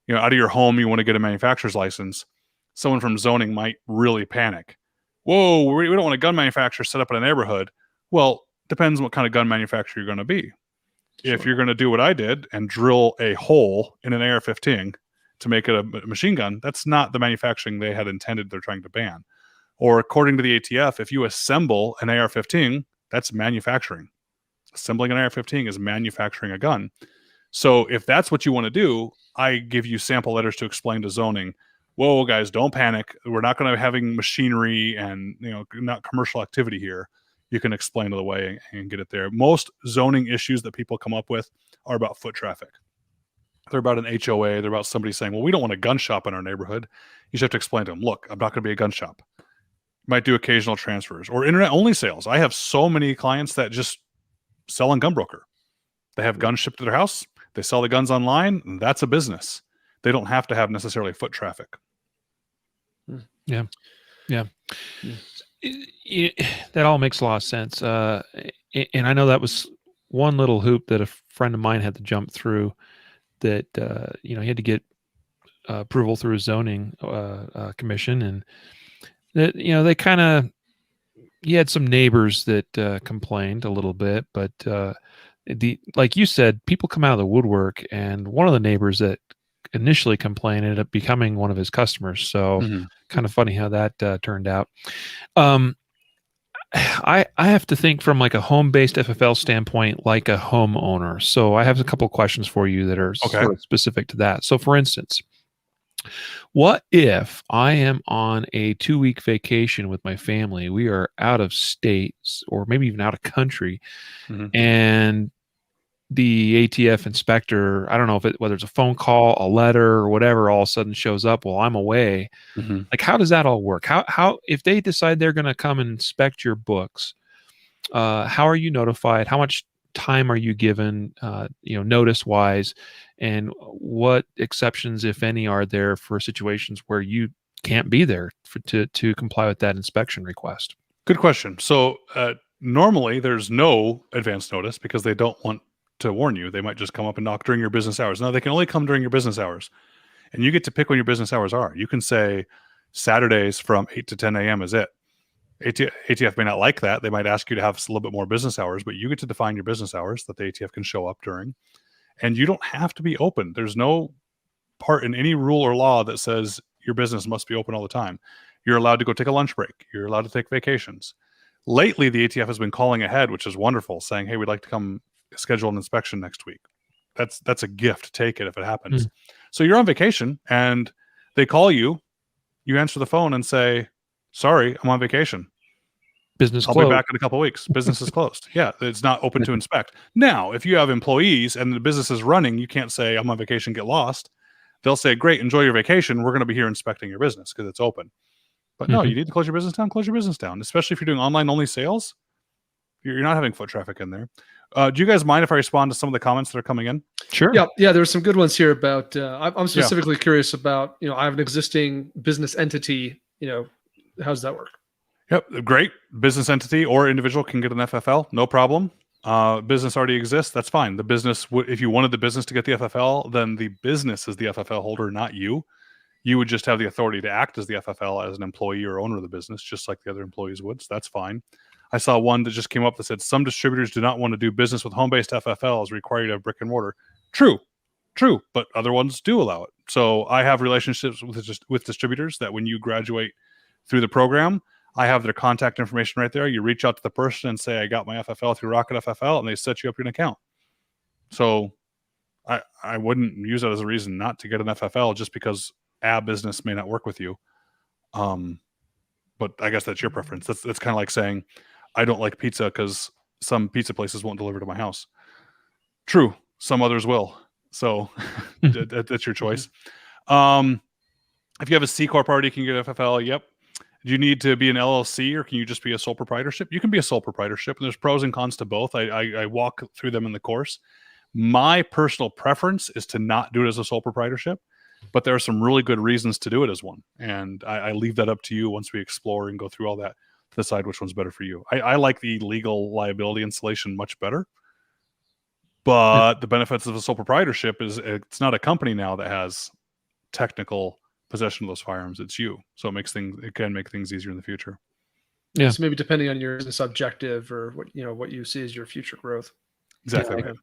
out of your home, you want to get a manufacturer's license. Someone from zoning might really panic. Whoa, we don't want a gun manufacturer set up in a neighborhood. Well, depends on what kind of gun manufacturer you're going to be. Sure. If you're going to do what I did and drill a hole in an AR-15 to make it a machine gun, that's not the manufacturing they had intended they're trying to ban. Or according to the ATF, if you assemble an AR-15, that's manufacturing. Assembling an AR-15 is manufacturing a gun. So if that's what you want to do, I give you sample letters to explain to zoning, whoa, guys, don't panic. We're not going to be having machinery and not commercial activity here. You can explain it away and get it there. Most zoning issues that people come up with are about foot traffic. They're about an HOA. They're about somebody saying, well, we don't want a gun shop in our neighborhood. You just have to explain to them, look, I'm not going to be a gun shop. Might do occasional transfers or internet-only sales. I have so many clients that just sell on Gunbroker. They have guns shipped to their house. They sell the guns online. And that's a business. They don't have to have necessarily foot traffic. Yeah. That all makes a lot of sense. And I know that was one little hoop that a friend of mine had to jump through, that he had to get approval through a zoning commission, and that they kind of, he had some neighbors that complained a little bit, but like you said, people come out of the woodwork, and one of the neighbors that initially complained ended up becoming one of his customers. So kind of funny how that turned out. I have to think from like a home-based FFL standpoint, like a homeowner. So I have a couple of questions for you that are sort of specific to that. So for instance, what if I am on a 2-week vacation with my family? We are out of state or maybe even out of country, and the ATF inspector, I don't know whether it's a phone call, a letter, or whatever, all of a sudden shows up while I'm away. Like, how does that all work? How if they decide they're going to come and inspect your books, how are you notified? How much time are you given, notice wise, and what exceptions, if any, are there for situations where you can't be there to comply with that inspection request? Good question. So normally there's no advance notice because they don't want to warn you. They might just come up and knock during your business hours. Now, they can only come during your business hours, and you get to pick when your business hours are. You can say Saturdays from 8 to 10 a.m. is it. ATF may not like that. They might ask you to have a little bit more business hours, but you get to define your business hours that the ATF can show up during, and you don't have to be open. There's no part in any rule or law that says your business must be open all the time. You're allowed to go take a lunch break. You're allowed to take vacations. Lately, the ATF has been calling ahead, which is wonderful, saying, hey, we'd like to come schedule an inspection next week. That's a gift. Take it if it happens. So you're on vacation and they call you, you answer the phone and say, sorry, I'm on vacation. Business I'll closed. be back in a couple of weeks. Business is closed. Yeah, it's not open to inspect. Now, if you have employees and the business is running, you can't say, I'm on vacation, get lost. They'll say, great, enjoy your vacation. We're going to be here inspecting your business because it's open. But no, you need to close your business down, especially if you're doing online only sales. You're not having foot traffic in there. Do you guys mind if I respond to some of the comments that are coming in? Sure. Yeah. There's some good ones here about. I'm specifically curious about. I have an existing business entity. How does that work? Yep, great. Business entity or individual can get an FFL, no problem. Business already exists. That's fine. The business, if you wanted the business to get the FFL, then the business is the FFL holder, not you. You would just have the authority to act as the FFL as an employee or owner of the business, just like the other employees would. So that's fine. I saw one that just came up that said some distributors do not want to do business with home-based FFLs, require you to have brick and mortar. True, but other ones do allow it. So I have relationships with distributors that when you graduate through the program, I have their contact information right there. You reach out to the person and say, I got my FFL through Rocket FFL, and they set you up an account. So I wouldn't use that as a reason not to get an FFL just because a business may not work with you. But I guess that's your preference. That's kind of like saying, I don't like pizza because some pizza places won't deliver to my house. True. Some others will. So that's your choice. If you have a C Corp already, can you get FFL? Yep. Do you need to be an LLC or can you just be a sole proprietorship? You can be a sole proprietorship, and there's pros and cons to both. I walk through them in the course. My personal preference is to not do it as a sole proprietorship, but there are some really good reasons to do it as one. And I leave that up to you once we explore and go through all that to decide which one's better for you. I like the legal liability insulation much better. But the benefits of a sole proprietorship is it's not a company now that has technical possession of those firearms. It's you. So it can make things easier in the future. Yeah. So maybe depending on your business objective or what you see as your future growth. Exactly. Yeah,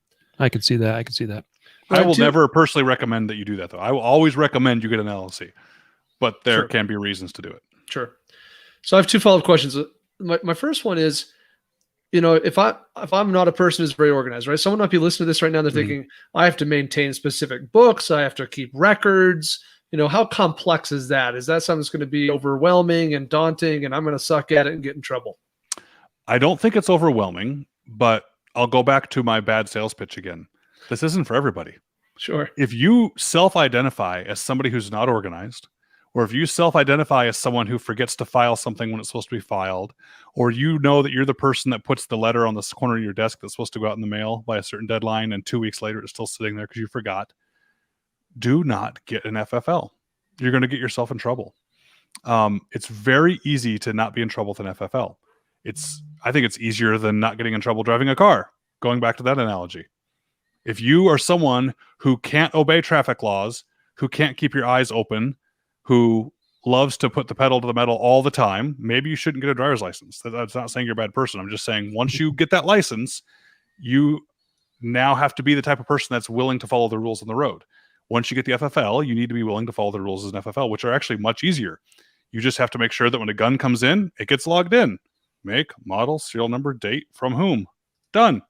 I could see that. I will never personally recommend that you do that, though. I will always recommend you get an LLC, but there can be reasons to do it. Sure. So I have two follow-up questions. My first one is, if I'm not a person who's very organized, right? Someone might be listening to this right now. They're thinking, I have to maintain specific books. I have to keep records. How complex is that? Is that something that's going to be overwhelming and daunting, and I'm going to suck at it and get in trouble? I don't think it's overwhelming, but I'll go back to my bad sales pitch again. This isn't for everybody. Sure. If you self-identify as somebody who's not organized, or if you self-identify as someone who forgets to file something when it's supposed to be filed, or you know that you're the person that puts the letter on the corner of your desk that's supposed to go out in the mail by a certain deadline, and 2 weeks later it's still sitting there because you forgot, do not get an FFL. You're going to get yourself in trouble. It's very easy to not be in trouble with an FFL. I think it's easier than not getting in trouble driving a car, going back to that analogy. If you are someone who can't obey traffic laws, who can't keep your eyes open, who loves to put the pedal to the metal all the time, maybe you shouldn't get a driver's license. That's not saying you're a bad person. I'm just saying once you get that license, you now have to be the type of person that's willing to follow the rules on the road. Once you get the FFL, you need to be willing to follow the rules as an FFL, which are actually much easier. You just have to make sure that when a gun comes in, it gets logged in. Make, model, serial number, date, from whom. Done.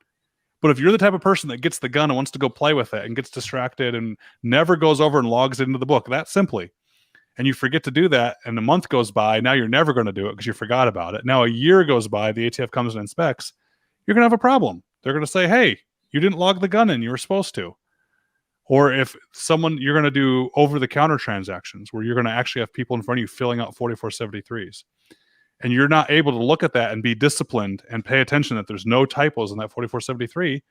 But if you're the type of person that gets the gun and wants to go play with it and gets distracted and never goes over and logs into the book that simply, and you forget to do that, and a month goes by, now you're never going to do it because you forgot about it. Now a year goes by, the ATF comes and inspects, you're going to have a problem. They're going to say, hey, you didn't log the gun in, you were supposed to. Or if you're going to do over-the-counter transactions where you're going to actually have people in front of you filling out 4473s. And you're not able to look at that and be disciplined and pay attention that there's no typos in that 4473,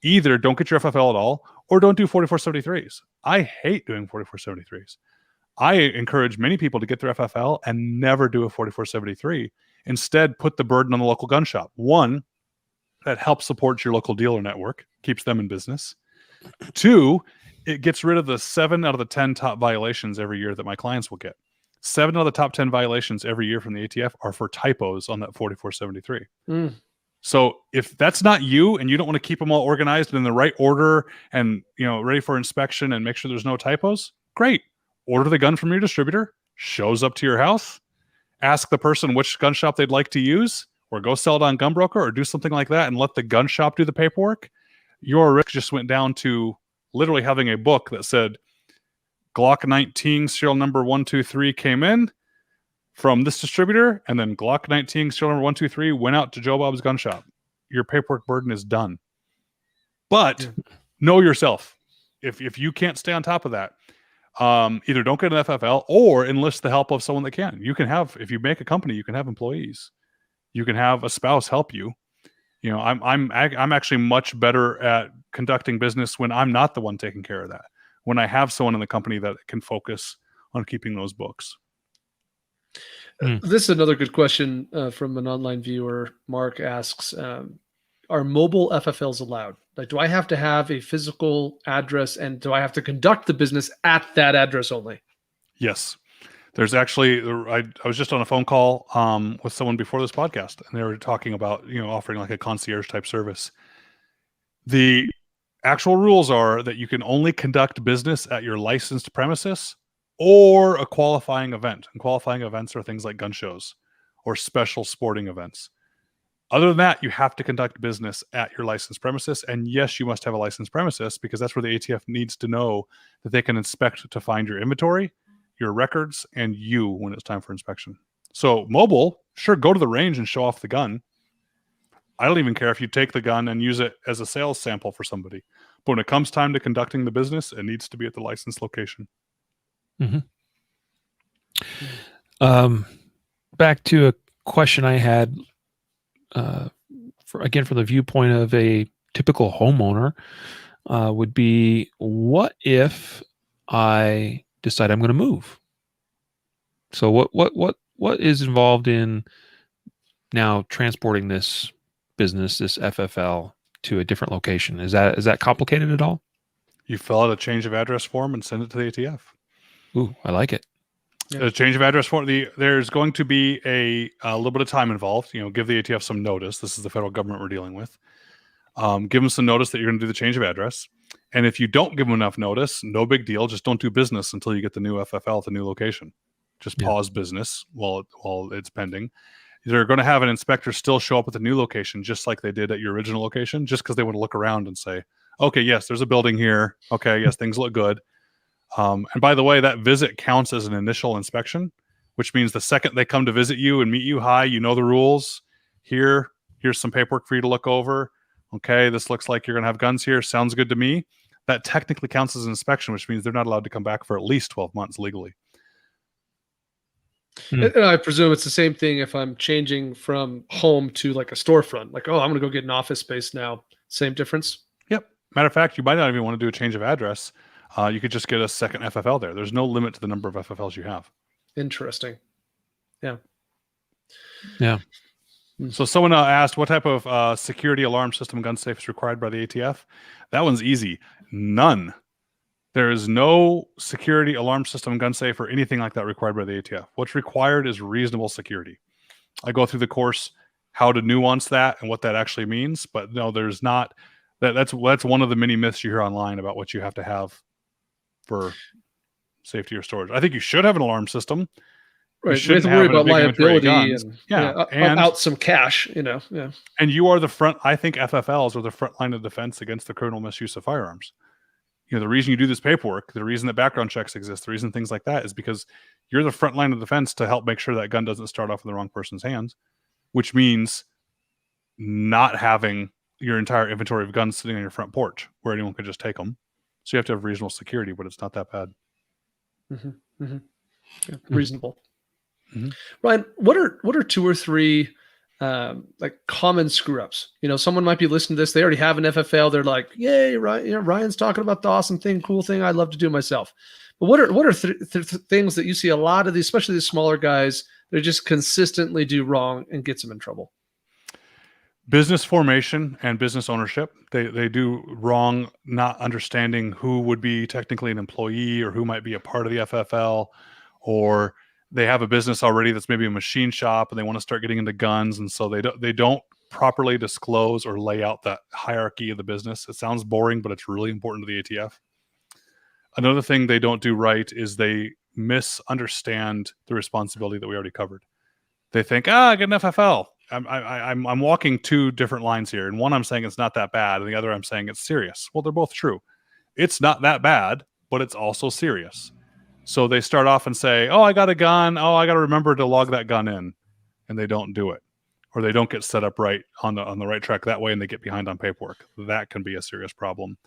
either don't get your FFL at all or don't do 4473s. I hate doing 4473s. I encourage many people to get their FFL and never do a 4473. Instead, put the burden on the local gun shop. One, that helps support your local dealer network, keeps them in business. Two, it gets rid of the 7 out of the 10 top violations every year that my clients will get. 7 out of the top 10 violations every year from the ATF are for typos on that 4473. So if that's not you and you don't want to keep them all organized and in the right order and ready for inspection and make sure there's no typos, great. Order the gun from your distributor, shows up to your house, ask the person which gun shop they'd like to use, or go sell it on GunBroker or do something like that and let the gun shop do the paperwork. Your risk just went down to literally having a book that said Glock 19 serial number 123 came in from this distributor, and then Glock 19 serial number 123 went out to Joe Bob's gun shop. Your paperwork burden is done. But know yourself. If you can't stay on top of that, either don't get an FFL or enlist the help of someone that can. You can have, if you make a company, you can have employees. You can have a spouse help you. I'm actually much better at conducting business when I'm not the one taking care of that. When I have someone in the company that can focus on keeping those books. This is another good question from an online viewer. Mark asks, are mobile FFLs allowed? Like, do I have to have a physical address and do I have to conduct the business at that address only? Yes. There's actually, I was just on a phone call with someone before this podcast, and they were talking about, offering like a concierge type service. The actual rules are that you can only conduct business at your licensed premises or a qualifying event. And qualifying events are things like gun shows or special sporting events. Other than that, you have to conduct business at your licensed premises. And yes, you must have a licensed premises because that's where the ATF needs to know that they can inspect to find your inventory, your records, and you when it's time for inspection. So mobile, sure, go to the range and show off the gun. I don't even care if you take the gun and use it as a sales sample for somebody. But when it comes time to conducting the business, it needs to be at the licensed location. Back to a question I had, from the viewpoint of a typical homeowner, would be, what if I decide I'm going to move? So what is involved in now transporting this business, this FFL, to a different location? Is that complicated at all? You fill out a change of address form and send it to the ATF. Ooh, I like it. Yeah. A change of address form. There's going to be a little bit of time involved. Give the ATF some notice. This is the federal government we're dealing with. Give them some notice that you're going to do the change of address. And if you don't give them enough notice, no big deal. Just don't do business until you get the new FFL at the new location. Just pause business while it's pending. They're going to have an inspector still show up at the new location, just like they did at your original location, just because they want to look around and say, okay, yes, there's a building here. Okay, yes, things look good. And by the way, that visit counts as an initial inspection, which means the second they come to visit you and meet you, hi, you know the rules. Here's some paperwork for you to look over. Okay, this looks like you're going to have guns here. Sounds good to me. That technically counts as an inspection, which means they're not allowed to come back for at least 12 months legally. And I presume it's the same thing if I'm changing from home to like a storefront. Like, oh, I'm going to go get an office space now. Same difference? Yep. Matter of fact, you might not even want to do a change of address. You could just get a second FFL there. There's no limit to the number of FFLs you have. Interesting. Yeah. So someone asked, what type of security alarm system gun safe is required by the ATF? That one's easy. None. There is no security alarm system, gun safe, or anything like that required by the ATF. What's required is reasonable security. I go through the course how to nuance that and what that actually means, but no, there's not. That's one of the many myths you hear online about what you have to have for safety or storage. I think you should have an alarm system. Right. You have to worry about liability and out some cash, Yeah. And you are the front. I think FFLs are the front line of defense against the criminal misuse of firearms. The reason you do this paperwork, the reason that background checks exist, the reason things like that is because you're the front line of defense to help make sure that gun doesn't start off in the wrong person's hands, which means not having your entire inventory of guns sitting on your front porch where anyone could just take them. So you have to have reasonable security, but it's not that bad. Yeah, reasonable. Ryan, what are two or three like common screw ups? Someone might be listening to this. They already have an FFL. They're like, yay, Ryan's talking about the awesome thing, cool thing I'd love to do myself. But what are things that you see a lot of these, especially the smaller guys, they just consistently do wrong and gets them in trouble? Business formation and business ownership. They do wrong, not understanding who would be technically an employee or who might be a part of the FFL, or they have a business already that's maybe a machine shop and they want to start getting into guns, and so they don't properly disclose or lay out that hierarchy of the business. It sounds boring, but it's really important to the ATF. Another thing they don't do right is they misunderstand the responsibility that we already covered. They think, I get an FFL. I'm walking two different lines here. And one, I'm saying it's not that bad. And the other, I'm saying it's serious. Well, they're both true. It's not that bad, but it's also serious. So they start off and say, I got a gun. I got to remember to log that gun in. And they don't do it. Or they don't get set up right on the right track that way, and they get behind on paperwork. That can be a serious problem.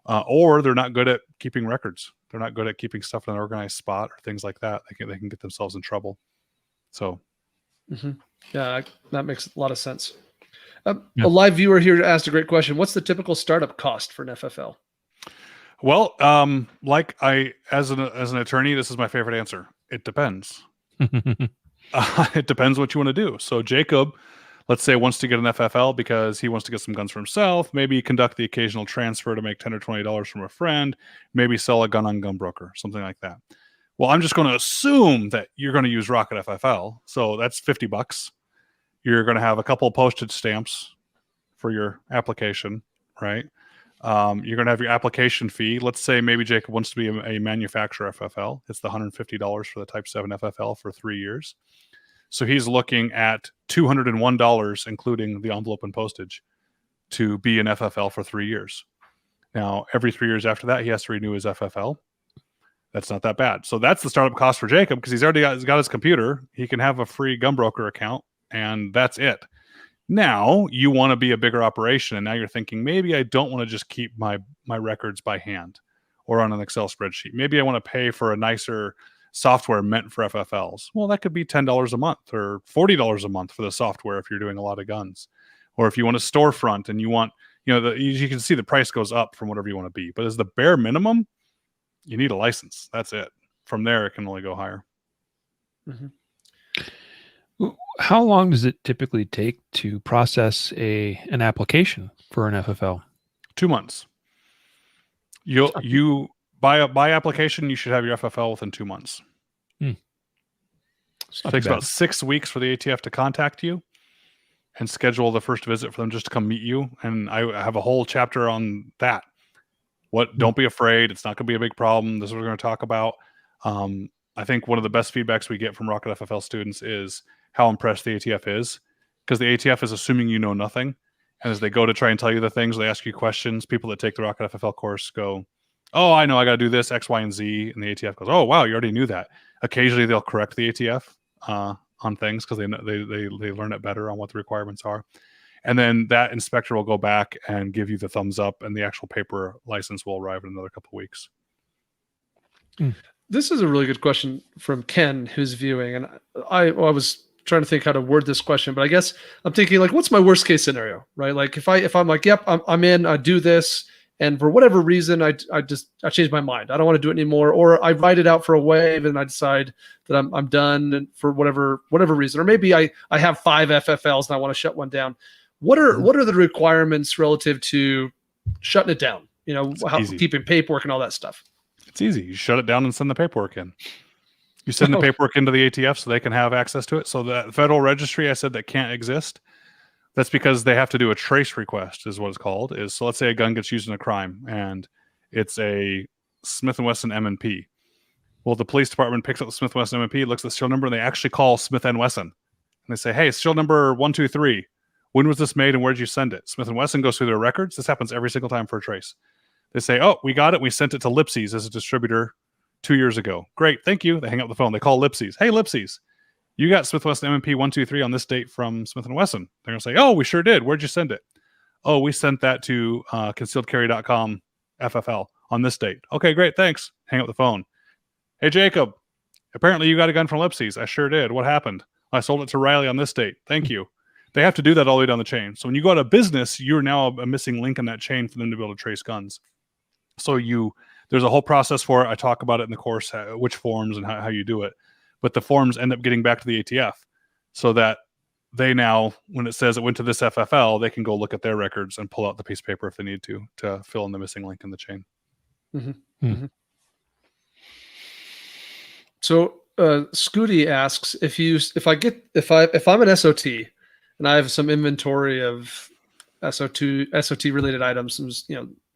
Or they're not good at keeping records. They're not good at keeping stuff in an organized spot or things like that. They can get themselves in trouble. So. Yeah, that makes a lot of sense. A live viewer here asked a great question. What's the typical startup cost for an FFL? Well, as an attorney, this is my favorite answer. It depends. It depends what you want to do. So Jacob, let's say, wants to get an FFL because he wants to get some guns for himself, maybe conduct the occasional transfer to make $10 or $20 from a friend, maybe sell a gun on GunBroker, something like that. Well, I'm just going to assume that you're going to use Rocket FFL. So that's $50. You're going to have a couple of postage stamps for your application, right? You're going to have your application fee. Let's say maybe Jacob wants to be a manufacturer FFL. It's the $150 for the Type 7 FFL for 3 years. So he's looking at $201, including the envelope and postage, to be an FFL for 3 years. Now, every 3 years after that, he has to renew his FFL. That's not that bad. So that's the startup cost for Jacob, because he's already got his computer. He can have a free Gunbroker account, and that's it. Now you want to be a bigger operation, and now you're thinking, maybe I don't want to just keep my records by hand or on an Excel spreadsheet. Maybe I want to pay for a nicer software meant for FFLs. Well, that could be $10 a month or $40 a month for the software if you're doing a lot of guns. Or if you want a storefront and you want, you can see the price goes up from whatever you want to be. But as the bare minimum, you need a license. That's it. From there, it can only go higher. Mm-hmm. How long does it typically take to process an application for an FFL? 2 months. You by application, you should have your FFL within 2 months. It takes about 6 weeks for the ATF to contact you and schedule the first visit for them just to come meet you. And I have a whole chapter on that. Don't be afraid. It's not going to be a big problem. This is what we're going to talk about. I think one of the best feedbacks we get from Rocket FFL students is how impressed the ATF is, because the ATF is assuming you know nothing. And as they go to try and tell you the things, they ask you questions. People that take the Rocket FFL course go, oh, I know I got to do this, X, Y, and Z. And the ATF goes, oh, wow, you already knew that. Occasionally they'll correct the ATF on things because they learn it better on what the requirements are. And then that inspector will go back and give you the thumbs up, and the actual paper license will arrive in another couple of weeks. This is a really good question from Ken, who's viewing. And I was trying to think how to word this question, but I guess I'm thinking, like, what's my worst case scenario, right? Like if I'm like, yep, I'm in, I do this, and for whatever reason, I change my mind. I don't want to do it anymore, or I write it out for a wave and I decide that I'm done, and for whatever reason, or maybe I have 5 FFLs and I want to shut one down. What are the requirements relative to shutting it down? Keeping paperwork and all that stuff. It's easy. You shut it down and send the paperwork in. You send the paperwork into the ATF so they can have access to it. So the federal registry, I said, that can't exist. That's because they have to do a trace request, is what it's called. So let's say a gun gets used in a crime and it's a Smith & Wesson M&P. Well, the police department picks up the Smith & Wesson M&P, looks at the serial number, and they actually call Smith & Wesson. And they say, hey, serial number 123. When was this made and where did you send it? Smith & Wesson goes through their records. This happens every single time for a trace. They say, oh, we got it. We sent it to Lipsy's as a distributor 2 years ago. Great, thank you. They hang up the phone. They call Lipsy's. Hey, Lipsy's, you got Smith & Wesson M&P 123 on this date from Smith & Wesson. They're going to say, oh, we sure did. Where'd you send it? Oh, we sent that to concealedcarry.com FFL on this date. Okay, great, thanks. Hang up the phone. Hey, Jacob, apparently you got a gun from Lipsy's. I sure did. What happened? I sold it to Riley on this date. Thank you. They have to do that all the way down the chain. So when you go out of business, you're now a missing link in that chain for them to be able to trace guns. So there's a whole process for it. I talk about it in the course, which forms and how you do it. But the forms end up getting back to the ATF so that they now, when it says it went to this FFL, they can go look at their records and pull out the piece of paper if they need to fill in the missing link in the chain. Mm-hmm. Mm-hmm. So Scooty asks, if I'm an SOT and I have some inventory of SOT related items,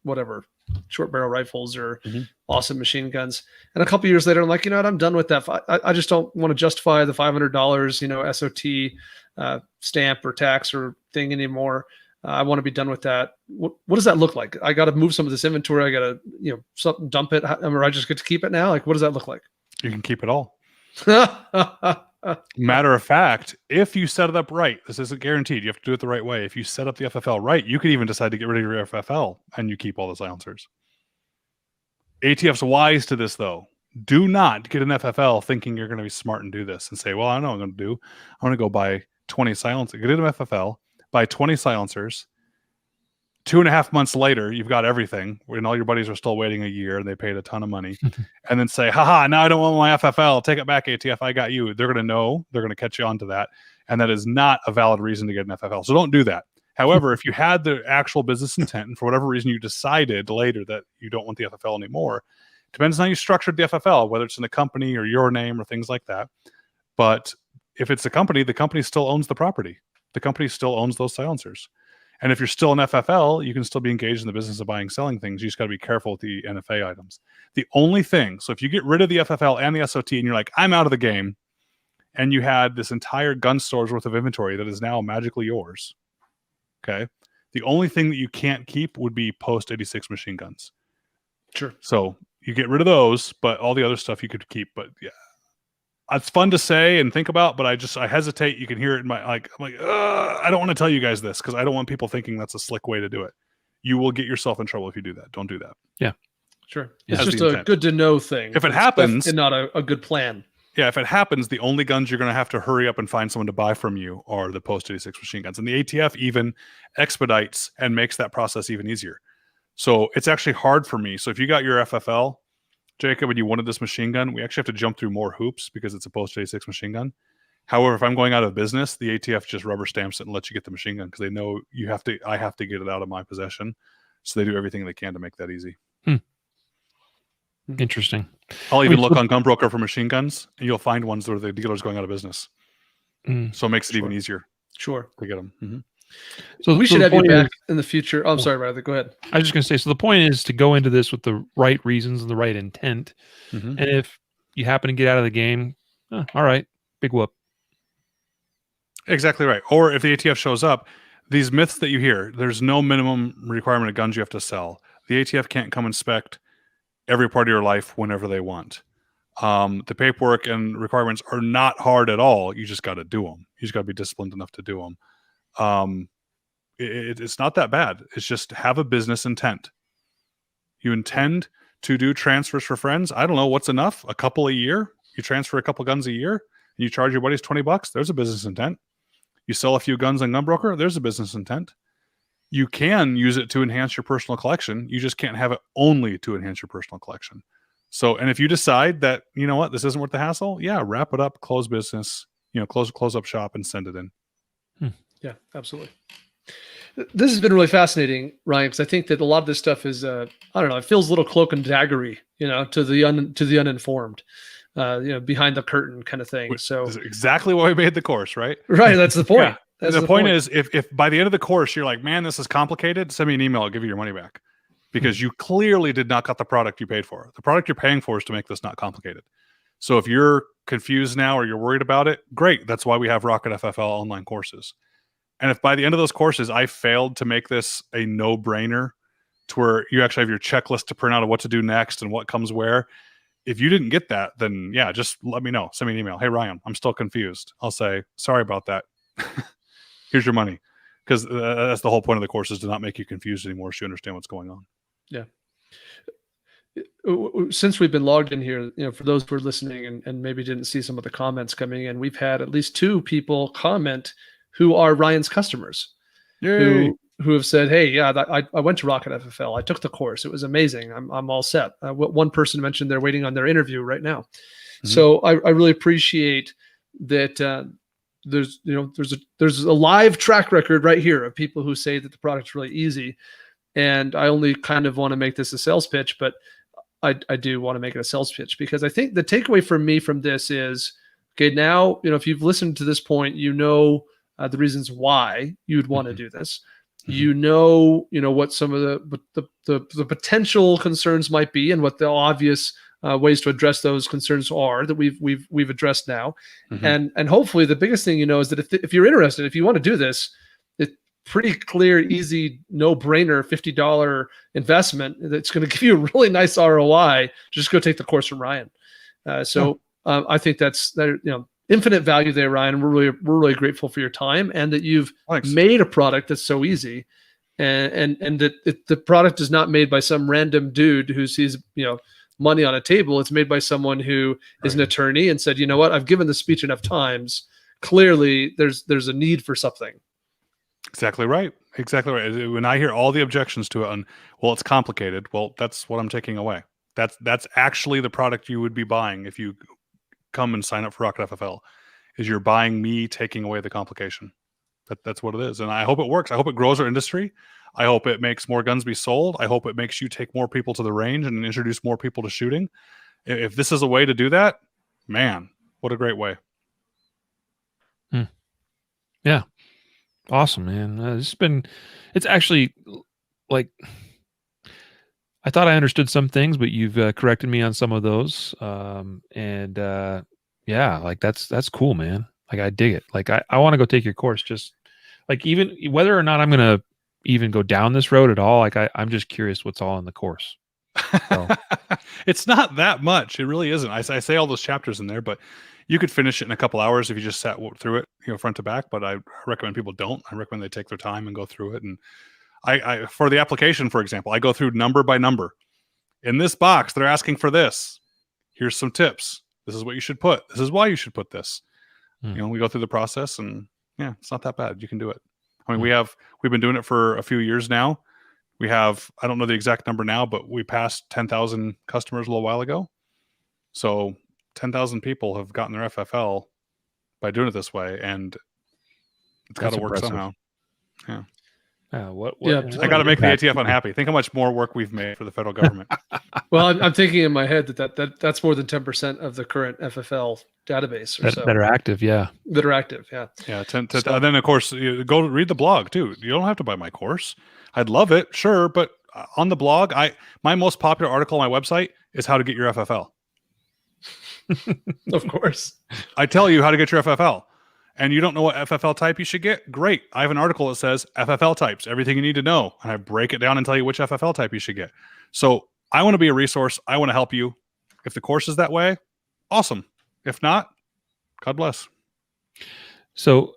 whatever, short barrel rifles or awesome machine guns, and a couple years later, I'm like, I'm done with that. I just don't want to justify the $500, SOT stamp or tax or thing anymore. I want to be done with that. What does that look like? I got to move some of this inventory. I got to, dump it. Or I just get to keep it now. Like, what does that look like? You can keep it all. Matter of fact, if you set it up right, this isn't guaranteed. You have to do it the right way. If you set up the FFL right, you could even decide to get rid of your FFL and you keep all the silencers. ATF's wise to this, though. Do not get an FFL thinking you're going to be smart and do this and say, well, I know what I'm going to do. I'm going to go buy 20 silencers. Get an FFL, buy 20 silencers. 2.5 months later, you've got everything, and all your buddies are still waiting a year, and they paid a ton of money, and then say, haha, now I don't want my FFL. Take it back, ATF. I got you. They're going to know. They're going to catch you onto that, and that is not a valid reason to get an FFL. So don't do that. However, if you had the actual business intent, and for whatever reason you decided later that you don't want the FFL anymore, depends on how you structured the FFL, whether it's in a company or your name or things like that. But if it's a company, the company still owns the property. The company still owns those silencers. And if you're still an FFL, you can still be engaged in the business of buying and selling things. You just got to be careful with the NFA items. The only thing, so if you get rid of the FFL and the SOT and you're like, I'm out of the game, and you had this entire gun store's worth of inventory that is now magically yours. Okay. The only thing that you can't keep would be post 86 machine guns. Sure. So you get rid of those, but all the other stuff you could keep. But yeah, it's fun to say and think about, but I hesitate. You can hear it in my, I'm like, I don't want to tell you guys this because I don't want people thinking that's a slick way to do it. You will get yourself in trouble if you do that. Don't do that. Yeah. Sure. Yeah. It's just a good to know thing. If it happens, it's not a good plan. Yeah, if it happens, the only guns you're going to have to hurry up and find someone to buy from you are the post 86 machine guns. And the ATF even expedites and makes that process even easier. So it's actually hard for me. So if you got your FFL, Jacob, and you wanted this machine gun, we actually have to jump through more hoops because it's a post 86 machine gun. However, if I'm going out of business, the ATF just rubber stamps it and lets you get the machine gun because they know I have to get it out of my possession. So they do everything they can to make that easy. Interesting. I'll even look on GunBroker for machine guns, and you'll find ones where the dealer's going out of business. So it makes it even easier. Sure. To get them. Mm-hmm. So we should have you back in the future. Oh, I'm sorry, Riley. Go ahead. I was just going to say, so the point is to go into this with the right reasons and the right intent. Mm-hmm. And if you happen to get out of the game, all right, big whoop. Exactly right. Or if the ATF shows up, these myths that you hear, there's no minimum requirement of guns you have to sell. The ATF can't come inspect every part of your life whenever they want. The paperwork and requirements are not hard at all. You just got to do them. You just got to be disciplined enough to do them. It's not that bad. It's just have a business intent. You intend to do transfers for friends. I don't know what's enough. A couple a year. You transfer a couple guns a year and you charge your buddies $20. There's a business intent. You sell a few guns on GunBroker. There's a business intent. You can use it to enhance your personal collection. You just can't have it only to enhance your personal collection. So, and if you decide that, you know what, this isn't worth the hassle, yeah, wrap it up, close business, close up shop and send it in. Yeah, absolutely. This has been really fascinating, Ryan, because I think that a lot of this stuff is, I don't know, it feels a little cloak and daggery, to the uninformed, behind the curtain kind of thing. So that's exactly why we made the course, right? Right. That's the point. Yeah. That's the point is, if by the end of the course you're like, man, this is complicated, send me an email. I'll give you your money back because you clearly did not got the product you paid for. The product you're paying for is to make this not complicated. So if you're confused now or you're worried about it, great. That's why we have Rocket FFL online courses. And if by the end of those courses I failed to make this a no-brainer to where you actually have your checklist to print out of what to do next and what comes where, if you didn't get that, then yeah, just let me know. Send me an email. Hey, Ryan, I'm still confused. I'll say, sorry about that. Here's your money. Because that's the whole point of the course, is to not make you confused anymore so you understand what's going on. Yeah. Since we've been logged in here, for those who are listening and maybe didn't see some of the comments coming in, we've had at least 2 people comment who are Ryan's customers. Yay. Who have said, hey, yeah, I went to Rocket FFL. I took the course. It was amazing. I'm all set. One person mentioned they're waiting on their interview right now. Mm-hmm. So I really appreciate that. There's a live track record right here of people who say that the product's really easy. And I only kind of want to make this a sales pitch, but I do want to make it a sales pitch because I think the takeaway for me from this is, okay, now, if you've listened to this point, the reasons why you'd want to do this. Mm-hmm. What some of the potential concerns might be and what the obvious ways to address those concerns are that we've addressed now. Mm-hmm. And hopefully the biggest thing is that if you're interested, if you want to do this, it's pretty clear, easy, no-brainer $50 investment that's going to give you a really nice ROI. Just go take the course from Ryan. I think that's infinite value there, Ryan. We're really grateful for your time and that you've made a product that's so easy, and that the product is not made by some random dude who sees money on a table. It's made by someone who is an attorney and said, you know what, I've given the speech enough times. Clearly, there's a need for something. Exactly right. Exactly right. When I hear all the objections to it, well, it's complicated. Well, that's what I'm taking away. That's actually the product you would be buying if you come and sign up for Rocket FFL. Is you're buying me taking away the complication. That's what it is. And I hope it works. I hope it grows our industry. I hope it makes more guns be sold. I hope it makes you take more people to the range and introduce more people to shooting. If this is a way to do that, man, what a great way. Yeah. Awesome, man. It's actually like, I thought I understood some things, but you've corrected me on some of those. Yeah, like that's cool, man. Like I dig it. Like I want to go take your course. Just like even whether or not I'm gonna even go down this road at all. Like I'm just curious what's all in the course. So. It's not that much. It really isn't. I say all those chapters in there, but you could finish it in a couple hours if you just sat through it, front to back. But I recommend people don't. I recommend they take their time and go through it. And I for the application, for example, I go through number by number. In this box, they're asking for this. Here's some tips. This is what you should put. This is why you should put this. We go through the process, and yeah, it's not that bad. You can do it. I mean, we've been doing it for a few years now. We have, I don't know the exact number now, but we passed 10,000 customers a little while ago. So 10,000 people have gotten their FFL by doing it this way, and it's got to work somehow. Yeah. I got to make the ATF unhappy. Think how much more work we've made for the federal government. Well, I'm thinking in my head that's more than 10% of the current FFL database that are active. Yeah. That are active. Yeah. Yeah. And then of course you go read the blog too. You don't have to buy my course. I'd love it. Sure. But on the blog, my most popular article on my website is how to get your FFL. Of course. I tell you how to get your FFL. And you don't know what FFL type you should get? Great. I have an article that says FFL types, everything you need to know. And I break it down and tell you which FFL type you should get. So I want to be a resource. I want to help you. If the course is that way, awesome. If not, God bless. So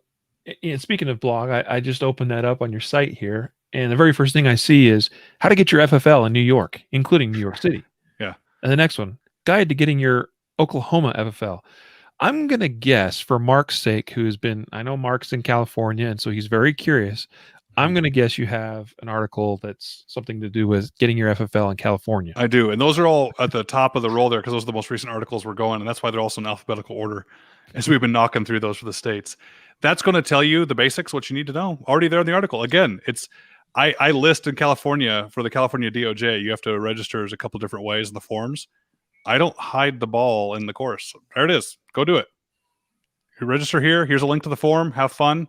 speaking of blog, I just opened that up on your site here. And the very first thing I see is how to get your FFL in New York, including New York City. Yeah. And the next one, guide to getting your Oklahoma FFL. I'm going to guess for Mark's sake, I know Mark's in California, and so he's very curious. I'm going to guess you have an article that's something to do with getting your FFL in California. I do. And those are all at the top of the roll there because those are the most recent articles we're going. And that's why they're also in alphabetical order. As we've been knocking through those for the states. That's going to tell you the basics, what you need to know. Already there in the article. Again, I list in California for the California DOJ, you have to register a couple different ways in the forms. I don't hide the ball in the course. There it is. Go do it. You register here. Here's a link to the form. Have fun.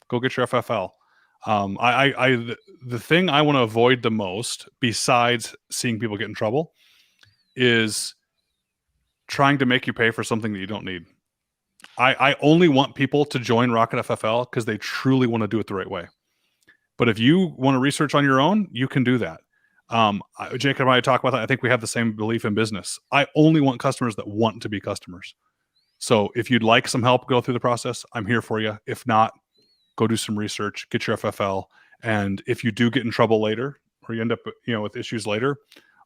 Go get your FFL. The thing I want to avoid the most, besides seeing people get in trouble, is trying to make you pay for something that you don't need. I only want people to join Rocket FFL because they truly want to do it the right way. But if you want to research on your own, you can do that. Jacob and I talk about that. I think we have the same belief in business. I only want customers that want to be customers. So if you'd like some help go through the process, I'm here for you. If not, go do some research, get your FFL. And if you do get in trouble later, or you end up with issues later,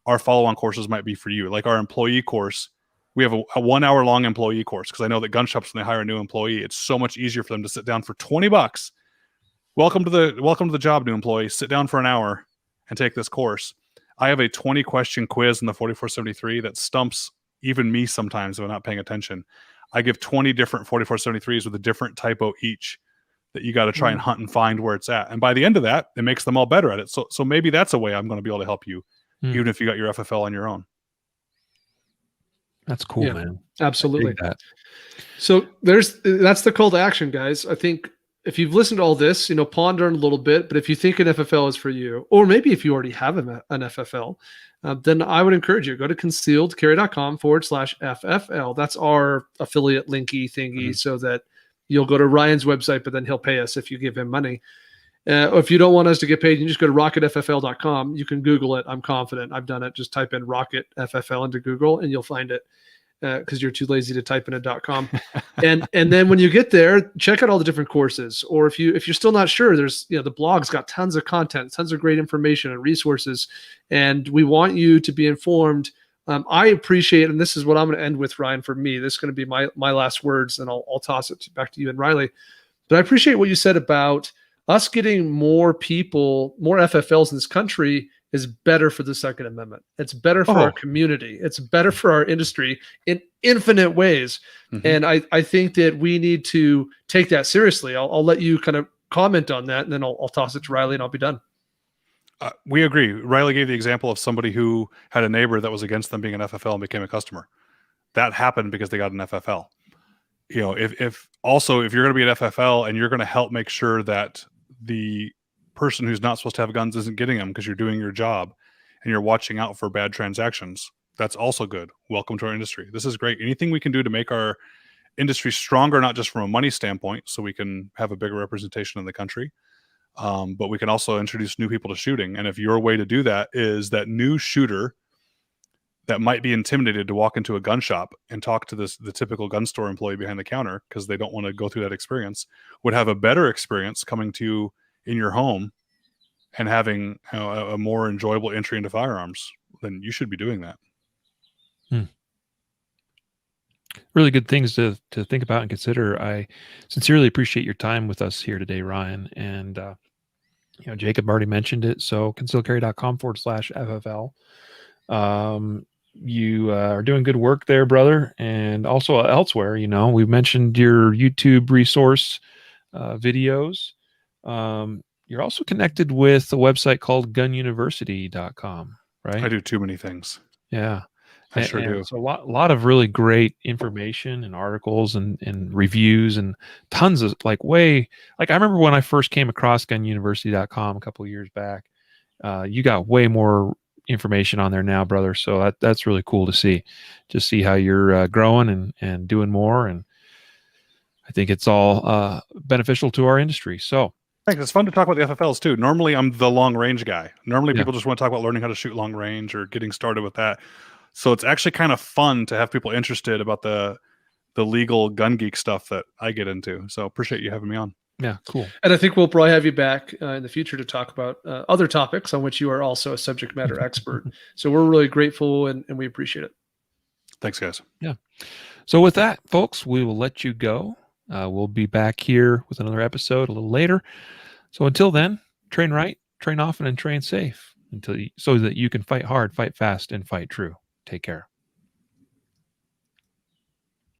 our follow-on courses might be for you. Like our employee course, we have a 1 hour long employee course because I know that gun shops, when they hire a new employee, it's so much easier for them to sit down for $20. Welcome to the job, new employee. Sit down for an hour and take this course. I have a 20-question quiz in the 4473 that stumps even me sometimes if I'm not paying attention. I give 20 different 4473s with a different typo each that you got to try and hunt and find where it's at. And by the end of that, it makes them all better at it. So maybe that's a way I'm going to be able to help you, even if you got your FFL on your own. That's cool, man. Absolutely. So that's the call to action, guys. I think if you've listened to all this, ponder a little bit, but if you think an FFL is for you, or maybe if you already have an FFL, then I would encourage you, go to concealedcarry.com/FFL. That's our affiliate linky thingy so that you'll go to Ryan's website, but then he'll pay us if you give him money. Or if you don't want us to get paid, you just go to rocketffl.com. You can Google it. I'm confident. I've done it. Just type in Rocket FFL into Google and you'll find it. Because you're too lazy to type in a .com, and then when you get there, check out all the different courses. Or if you're still not sure, there's the blog's got tons of content, tons of great information and resources, and we want you to be informed. I appreciate, and this is what I'm going to end with, Ryan. For me, this is going to be my last words, and I'll toss it back to you and Riley. But I appreciate what you said about us getting more people, more FFLs in this country is better for the Second Amendment. It's better for our community. It's better for our industry in infinite ways. Mm-hmm. And I think that we need to take that seriously. I'll let you kind of comment on that, and then I'll toss it to Riley, and I'll be done. We agree. Riley gave the example of somebody who had a neighbor that was against them being an FFL and became a customer. That happened because they got an FFL. If you're going to be an FFL and you're going to help make sure that the person who's not supposed to have guns isn't getting them because you're doing your job and you're watching out for bad transactions, that's also good. Welcome to our industry. This is great. Anything we can do to make our industry stronger, not just from a money standpoint, so we can have a bigger representation in the country, but we can also introduce new people to shooting. And if your way to do that is that new shooter that might be intimidated to walk into a gun shop and talk to the typical gun store employee behind the counter because they don't want to go through that experience, would have a better experience coming to you in your home and having a more enjoyable entry into firearms, then you should be doing that. Really good things to think about and consider. I sincerely appreciate your time with us here today, Ryan. And, Jacob already mentioned it. So concealedcarry.com/FFL. You are doing good work there, brother. And also elsewhere, we've mentioned your YouTube resource videos. You're also connected with a website called gununiversity.com, right? I do too many things. Yeah. I sure do. So a lot of really great information and articles and reviews and tons of I remember when I first came across gununiversity.com a couple of years back, you got way more information on there now, brother. So that's really cool to see, just see how you're growing and doing more. And I think it's all beneficial to our industry. So thanks. It's fun to talk about the FFLs too. Normally I'm the long range guy. Normally people just want to talk about learning how to shoot long range or getting started with that. So it's actually kind of fun to have people interested about the legal gun geek stuff that I get into. So appreciate you having me on. Yeah, cool. And I think we'll probably have you back in the future to talk about other topics on which you are also a subject matter expert. So we're really grateful and we appreciate it. Thanks, guys. Yeah. So with that, folks, we will let you go. We'll be back here with another episode a little later. So until then, train right, train often, and train safe so that you can fight hard, fight fast, and fight true. Take care.